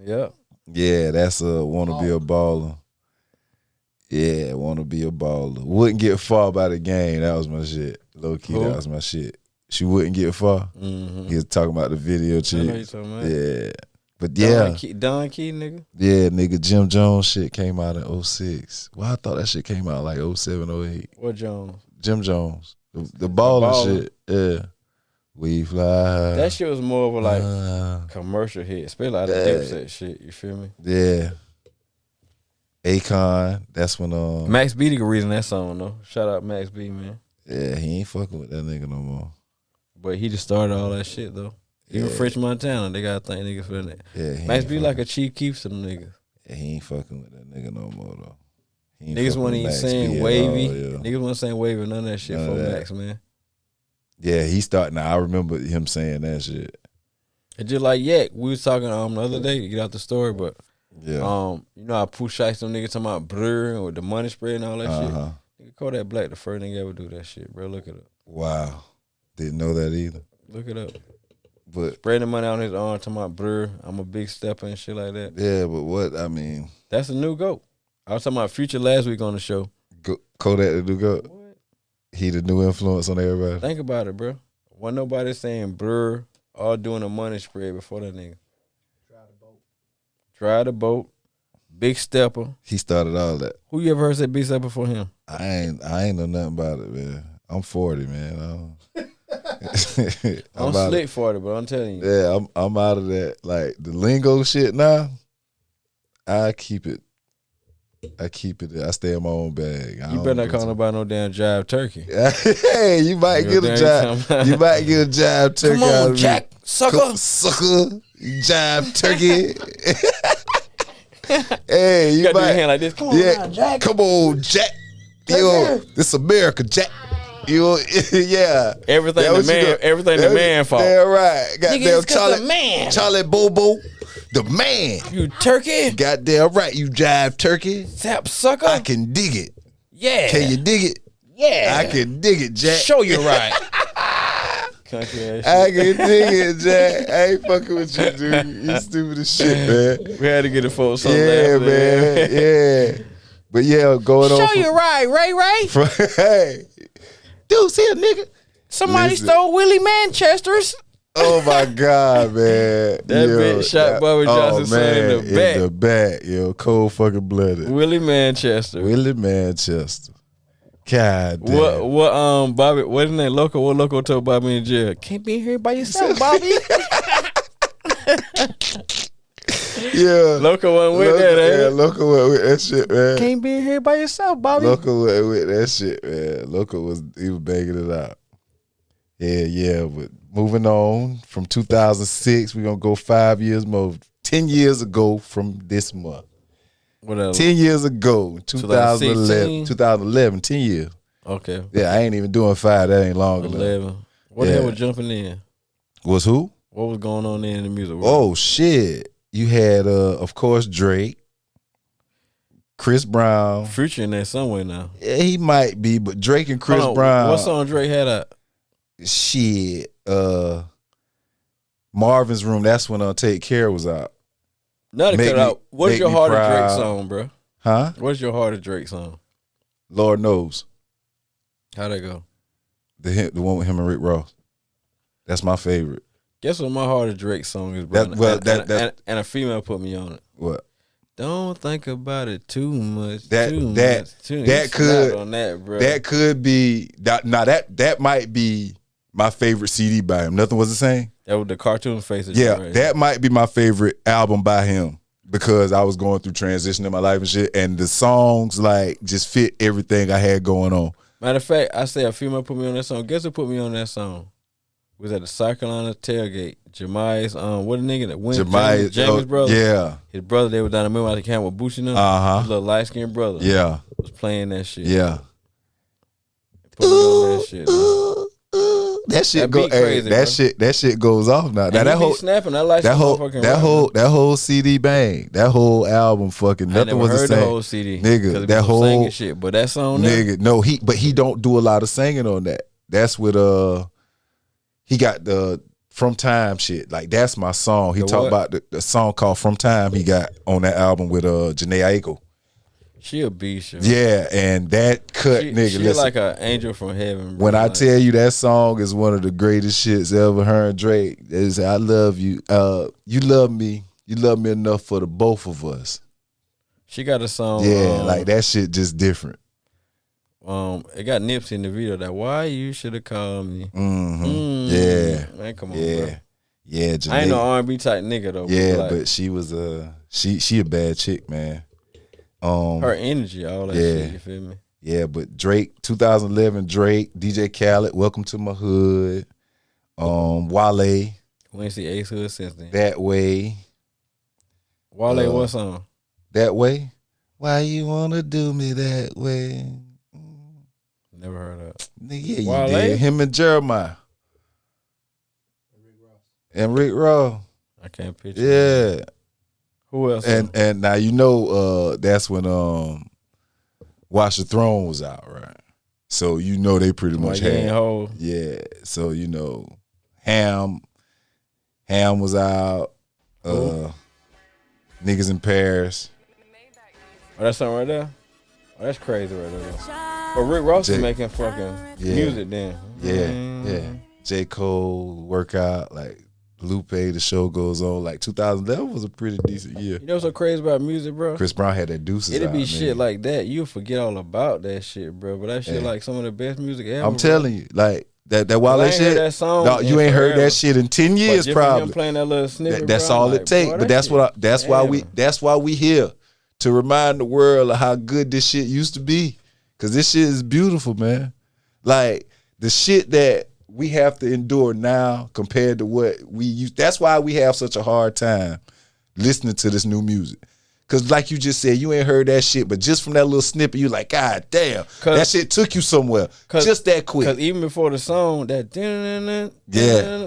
Yep. Yeah, that's wanna be a baller. Yeah, wanna be a baller. Wouldn't get far by the game. That was my shit. Low key, that was my shit. She wouldn't get far. Mm-hmm. He was talking about the video chick. I know you talking about. Yeah. But yeah. Don Key, nigga. Yeah, nigga, Jim Jones shit came out in 06. Well, I thought that shit came out like 07, 08. What Jones? Jim Jones. The ballin' shit. Yeah. We fly. That shit was more of a like commercial hit. Especially out of Dipset shit. You feel me? Yeah. Akon. That's when Max B the reason that song though. Shout out Max B, man. Yeah, he ain't fucking with that nigga no more. But he just started all that shit though. Even French Montana, they gotta thank niggas for that. Yeah, Max B like a Chief Keef to them niggas. Yeah, he ain't fucking with that nigga no more though. Niggas wasn't even saying wavy. Niggas wasn't saying wavy, none of that shit for Max, man. Yeah, he starting. I remember him saying that shit. It's just like Yak. We was talking the other day to get out the story, but yeah, you know how Pooh Shiesty them niggas talking about blur with the money spread and all that shit. Nigga, Kodak Black the first nigga ever do that shit, bro. Look it up. Wow, didn't know that either. Look it up. But spreading the money on his arm, talking about blur. I'm a big stepper and shit like that. Yeah, but what I mean, that's a new GOAT. I was talking about Future last week on the show. Kodak the new GOAT. What? He the new influence on everybody. Think about it, bro. Wasn't nobody saying blur or doing a money spread before that nigga. Drive the boat. Big Stepper. He started all that. Who you ever heard say Big Stepper before him? I ain't know nothing about it, man. I'm 40, man. I'm slick 40, but I'm telling you. Yeah, I'm out of that. Like the lingo shit now. I keep it. I stay in my own bag. You better not call nobody no damn jive turkey. Hey, you might get a jive. You might get a jive turkey. Come on, Jack, sucker. Sucker, jive turkey. Hey, you gotta do might. your hand like this. Come on, now, Jack. Come on, Jack. Yo, this America, Jack. You, yeah. Everything the man fault. Yeah, right. Goddamn Nigga, man. Charlie Bobo, the man. You turkey. Goddamn right, you jive turkey. Sap sucker. I can dig it. Yeah. Can you dig it? Yeah. I can dig it, Jack. Show you right. Country ass shit. I can dig it, Jack. I ain't fucking with you, dude. You stupid as shit, man. We had to get it for some. Yeah, man. Yeah. But yeah, going on. Show you right, Ray. Hey. Dude, see a nigga. Somebody Listen. stole Willie Manchester's. Oh my God, man. That bitch shot Bobby Johnson son in the back. In the back, yo. Cold fucking blooded. Willie Manchester. Willie Manchester. God damn. What Bobby, what his name? What Loco told Bobby in jail? Can't be here by yourself, Bobby. Yeah. Loco wasn't with that, Yeah, eh? Loco went with that shit, man. Can't be here by yourself, Bobby. Loco went with that shit, man. Loco was banging it out. Yeah, but moving on from 2006, we're gonna go 5 years more. 10 years ago from this month. What else? 10 years ago, 2016? 2011, 10 years. Okay. Yeah, I ain't even doing 5. That ain't long enough. 11. What the hell was jumping in? Was who? What was going on in the music world? Oh, shit. You had, of course, Drake, Chris Brown. Future in there somewhere now. Yeah, he might be, but Drake and Chris Brown. What song Drake had out? Shit. Marvin's Room, that's when Take Care was out. Now to cut out. What's your Heart of Drake song, bro? Huh? What's your Heart of Drake song? Lord Knows. How'd that go? The one with him and Rick Ross. That's my favorite. Guess what my Heart of Drake song is, bro? And a female put me on it. What? Don't think about it too much. That could be that might be my favorite CD by him. Nothing was the same. That was the cartoon face. That might be my favorite album by him because I was going through transition in my life and shit, and the songs like just fit everything I had going on. Matter of fact, I say a female put me on that song. Guess who put me on that song? Was at the South Carolina tailgate. Jemiah's what a nigga that went. James' brother. Yeah, his brother. They were down the middle of the camp with Boosie now. His little light skinned brother. Yeah, was playing that shit. Yeah, put me on that shit. That shit go crazy. That shit goes off now. Now that whole snapping. That whole CD bang. That whole album fucking nothing was the same. The whole CD, nigga. That whole singing shit. But that song, nigga. No, he don't do a lot of singing on that. That's with he got the From Time shit. Like that's my song. He talked about the song called From Time. He got on that album with Janae Aiko. She a beast. Yeah, and that cut, nigga. She listen, like an angel from heaven. Bro. When I tell you that song is one of the greatest shits ever heard, Drake, is I love you. You love me. You love me enough for the both of us. She got a song. Yeah, like that shit just different. It got Nipsey in the video that why you should have called me. Yeah, man, come on, yeah, bro. Yeah. Janae, I ain't no R&B type nigga though. Yeah, but she was she a bad chick, man. Her energy, all that shit, you feel me? Yeah, but Drake, 2011, Drake, DJ Khaled, Welcome to My Hood, Wale. We ain't see Ace Hood since then. That Way. Wale, what song? That Way. Why you wanna do me that way? Never heard of it. Yeah, you did. Him and Jeremiah. And Rick Ross. I can't picture. Yeah. That. Who else? And now you know that's when Watch the Throne was out, right? So you know they pretty much had. Yeah. So you know Ham was out. Niggas in Paris. Oh, that song right there? Oh, that's crazy right there. But Rick Ross is making fucking music then. Yeah. J. Cole, Workout, like Lupe, The Show Goes On. Like 2011 was a pretty decent year. You know what's so crazy about music, bro? Chris Brown had that Deuces. It'd be out, shit man. like that. You'll forget all about that shit, bro. But that shit like some of the best music ever. I'm telling you, like that Wale ain't shit. heard that song no, you ain't heard forever. that shit in 10 years, Him probably. playing that little snippet, That's bro, all I'm it like, take. boy, But that that's shit- why we here to remind the world of how good this shit used to be. Cause this shit is beautiful, man. Like the shit that we have to endure now compared to what we used. That's why we have such a hard time listening to this new music. Cause like you just said, you ain't heard that shit, but just from that little snippet, you like, God damn, that shit took you somewhere. Just that quick. Cause even before the song, that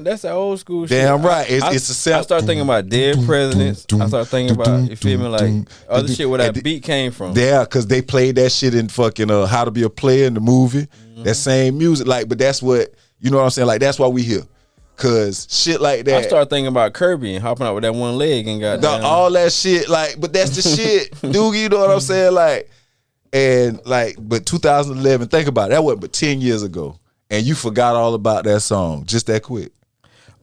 that's the old school shit. Damn right. It's a sample. I start thinking about Dead Presidents. I start thinking about, you feel me, like other shit where that beat came from. Yeah, cause they played that shit in fucking How to Be a Player in the movie. That same music, like, but that's what, you know what I'm saying? Like that's why we here. Cause shit like that. I start thinking about Kirby and hopping out with that one leg and got all that shit, like, but that's the shit, dude. You know what I'm saying? Like, and like, but 2011, think about it, that wasn't but 10 years ago, and you forgot all about that song just that quick.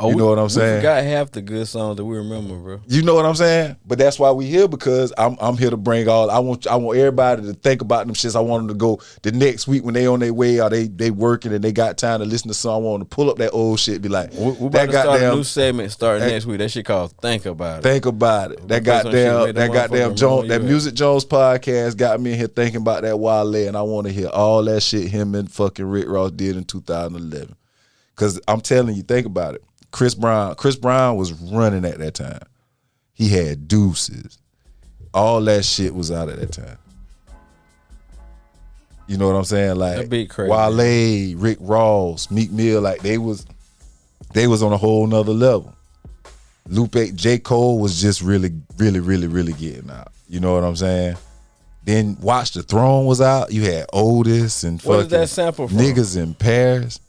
You know what I'm saying? We forgot half the good songs that we remember, bro. You know what I'm saying? But that's why we here, because I'm here to bring all. I want everybody to think about them shits. I want them to go the next week when they on their way or they working and they got time to listen to song. I want them to pull up that old shit, be like, we about to start a new segment starting next week. That shit called Think About It. Think about it. That goddamn Jones, that Music Jones podcast got me in here thinking about that Wale, and I want to hear all that shit him and fucking Rick Ross did in 2011. Cause I'm telling you, think about it. Chris Brown was running at that time. He had Deuces. All that shit was out at that time. You know what I'm saying? Like that beat crazy. Wale, Rick Ross, Meek Mill, like they was on a whole nother level. Lupe, J. Cole was just really getting out. You know what I'm saying? Then Watch the Throne was out. You had Otis and what fucking is that sample from? Niggas in Paris.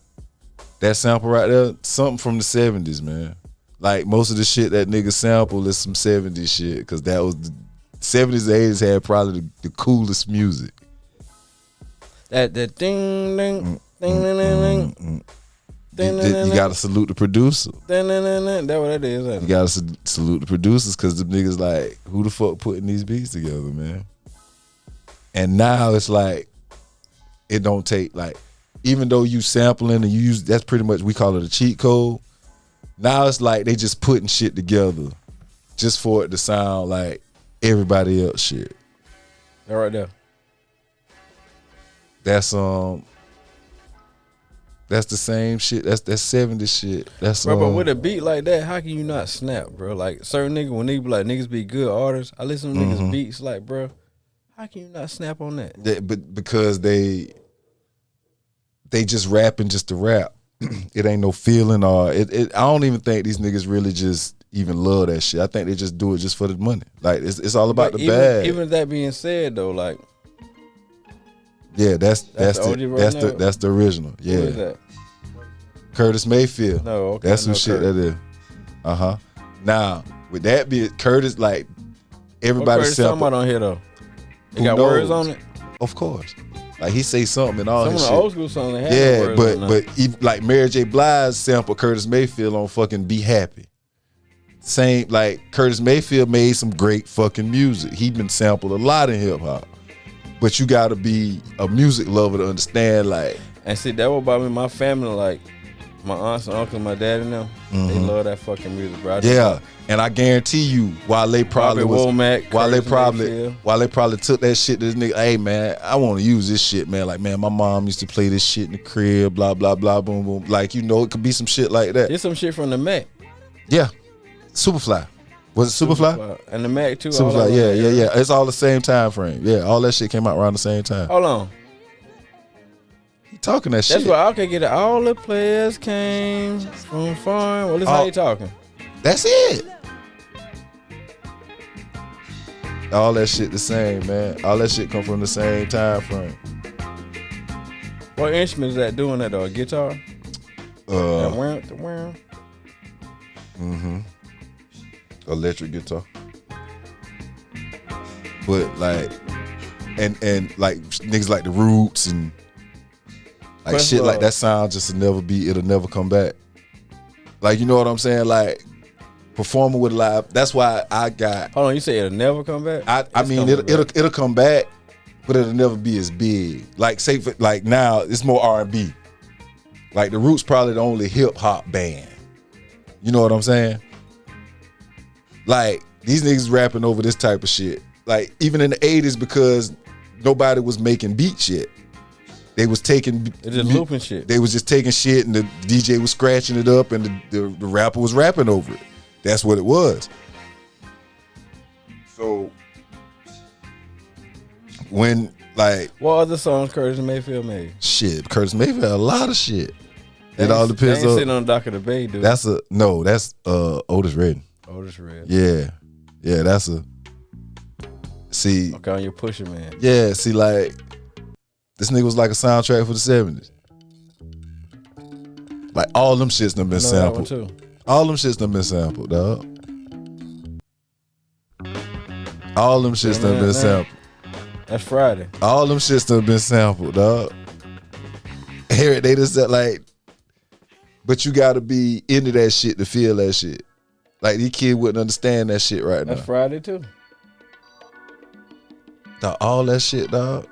That sample right there, something from the 70s, man. Like most of the shit that nigga sample is some 70s shit, because that was the 70s and 80s had probably the coolest music. That ding ding ding ding ding. You gotta salute the producer. That what that is. You gotta salute the producers, because the niggas like, who the fuck putting these beats together, man? And now it's like, it don't take, like, even though you sampling and you use, that's pretty much, we call it a cheat code. Now it's like they just putting shit together just for it to sound like everybody else shit. That right there. That's the same shit. That's 70 shit. That's bro, but with a beat like that, how can you not snap, bro? Like certain niggas, when niggas be like, niggas be good artists, I listen to niggas beats like, bro, how can you not snap on that? But because they just rapping just to rap. It ain't no feeling, or I don't even think these niggas really just even love that shit. I think they just do it just for the money. Like it's all about the bag. Even that being said though, like, yeah, that's the original. Yeah. Who is that? Curtis Mayfield. No, okay. That's who shit Curtis. that is. Now, with that being Curtis, like everybody Curtis talking about on here though. It got words on it? Of course. Like he say something and all some his of shit. the old school songs they had no words on but even, like Mary J. Blige sampled Curtis Mayfield on fucking Be Happy. Same, like Curtis Mayfield made some great fucking music. He been sampled a lot in hip hop. But you gotta be a music lover to understand, like. And see, that what about me, my family, like my aunts and uncles, my dad and them, they love that fucking music, bro. And I guarantee you, while they probably took that shit to this nigga, hey man, I want to use this shit, man. Like, man, my mom used to play this shit in the crib, blah blah blah, boom boom. Like, you know, it could be some shit like that. There's some shit from the Mac. Yeah, Superfly. Was it Superfly? And the Mac too. Superfly, yeah. It's all the same time frame. Yeah, all that shit came out around the same time. Hold on. He talking that shit. That's why I can get it. All the players came from farm. Well, this how you talking. That's it. All that shit the same, man. All that shit come from the same time frame. What instrument is that doing that though? A guitar? Electric guitar. But like, and like niggas like the Roots and like shit like that sound just it'll never come back. Like, you know what I'm saying? Like performing with live. That's why I got. Hold on, you say it'll never come back? I mean, it'll come back, but it'll never be as big. Like say for, like now, it's more R&B. Like the Roots probably the only hip hop band. You know what I'm saying? Like these niggas rapping over this type of shit. Like even in the 80s, because nobody was making beats yet. They was taking, They're just looping shit. They was just taking shit, and the DJ was scratching it up, and the rapper was rapping over it. That's what it was. So when like, what other songs Curtis Mayfield made? Shit, Curtis Mayfield had a lot of shit. It all depends they ain't on. sitting on the dock of the bay, dude. That's Otis Redding. Otis Redding. Yeah, that's a. See, okay, on your pusher, man. Yeah, see, like this nigga was like a soundtrack for the 70s. Like all them shits done been sampled. Too. All them shits done been sampled, dog. All them shits done been sampled. That's Friday. All them shits done been sampled, dog. Here they just said like, but you gotta be into that shit to feel that shit. Like these kids wouldn't understand that shit right now. That's Friday too. Dog, all that shit, dog.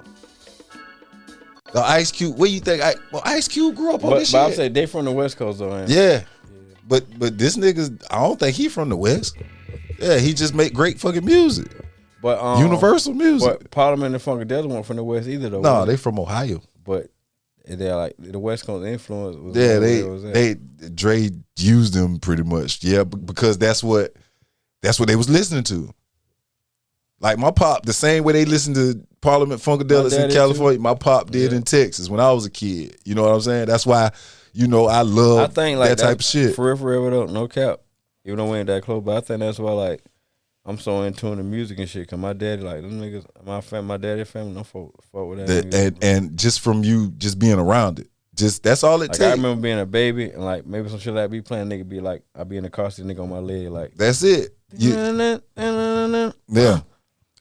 The Ice Cube, what you think? Ice Cube grew up on this shit. But I'm saying they from the West Coast though, man. Yeah. But this nigga's, I don't think he from the West. Yeah, he just make great fucking music. But universal music. But Parliament and Funkadelic weren't from the West either though. No, they from Ohio. But they're like the West Coast influence was Dre used them pretty much. Yeah, because that's what they was listening to. Like my pop, the same way they listened to Parliament Funkadelic in California, my pop did in Texas when I was a kid. You know what I'm saying? That's why, I love that type of shit. Forever though, no cap. Even though we ain't that close, but I think that's why like I'm so in tune to music and shit. Cause my daddy, like them niggas, my daddy family, don't fuck with that. And just from you just being around it, just that's all it takes. I remember being a baby and like maybe some shit like be playing, nigga be like I be in the car, see nigga on my leg, like that's it. Yeah.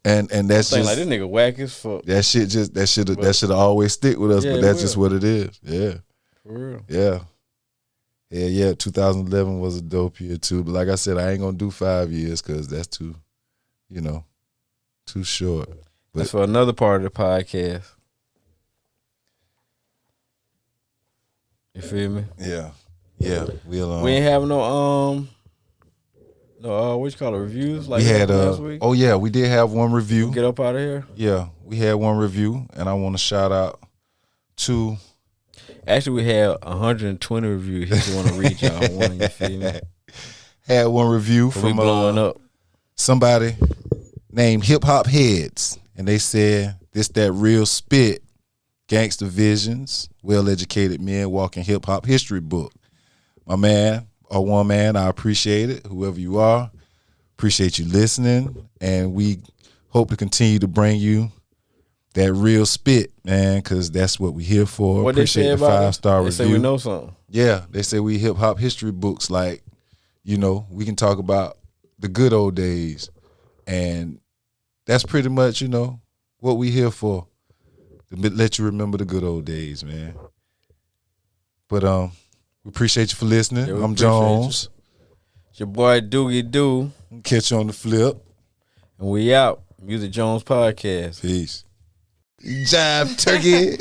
And that's just like this nigga whack as fuck. That should always stick with us, but that's just what it is. Yeah. For real. Yeah. Yeah, 2011 was a dope year too. But like I said, I ain't gonna do 5 years because that's too short. But that's for another part of the podcast. You feel me? Yeah. Yeah. We ain't have no what you call it, reviews like we had last week? Oh yeah, we did have one review. Get up out of here. Yeah, we had one review, and I want to shout out to. Actually, we had 120 reviews. If you want to reach out one, you feel me? Had one review from blowing up. Somebody named Hip Hop Heads, and they said this that real spit, gangster visions, well-educated men walking hip hop history book. My man. Or woman, I appreciate it. Whoever you are, appreciate you listening, and we hope to continue to bring you that real spit, man, because that's what we here for. What appreciate they say the about 5-star review. They say we know something. Yeah, they say we hip hop history books. Like, we can talk about the good old days, and that's pretty much what we here for. To let you remember the good old days, man. But we appreciate you for listening. Yeah, I'm Jones. It's your boy Doogie Doo. Catch you on the flip. And we out. Music Jones Podcast. Peace. Jive turkey.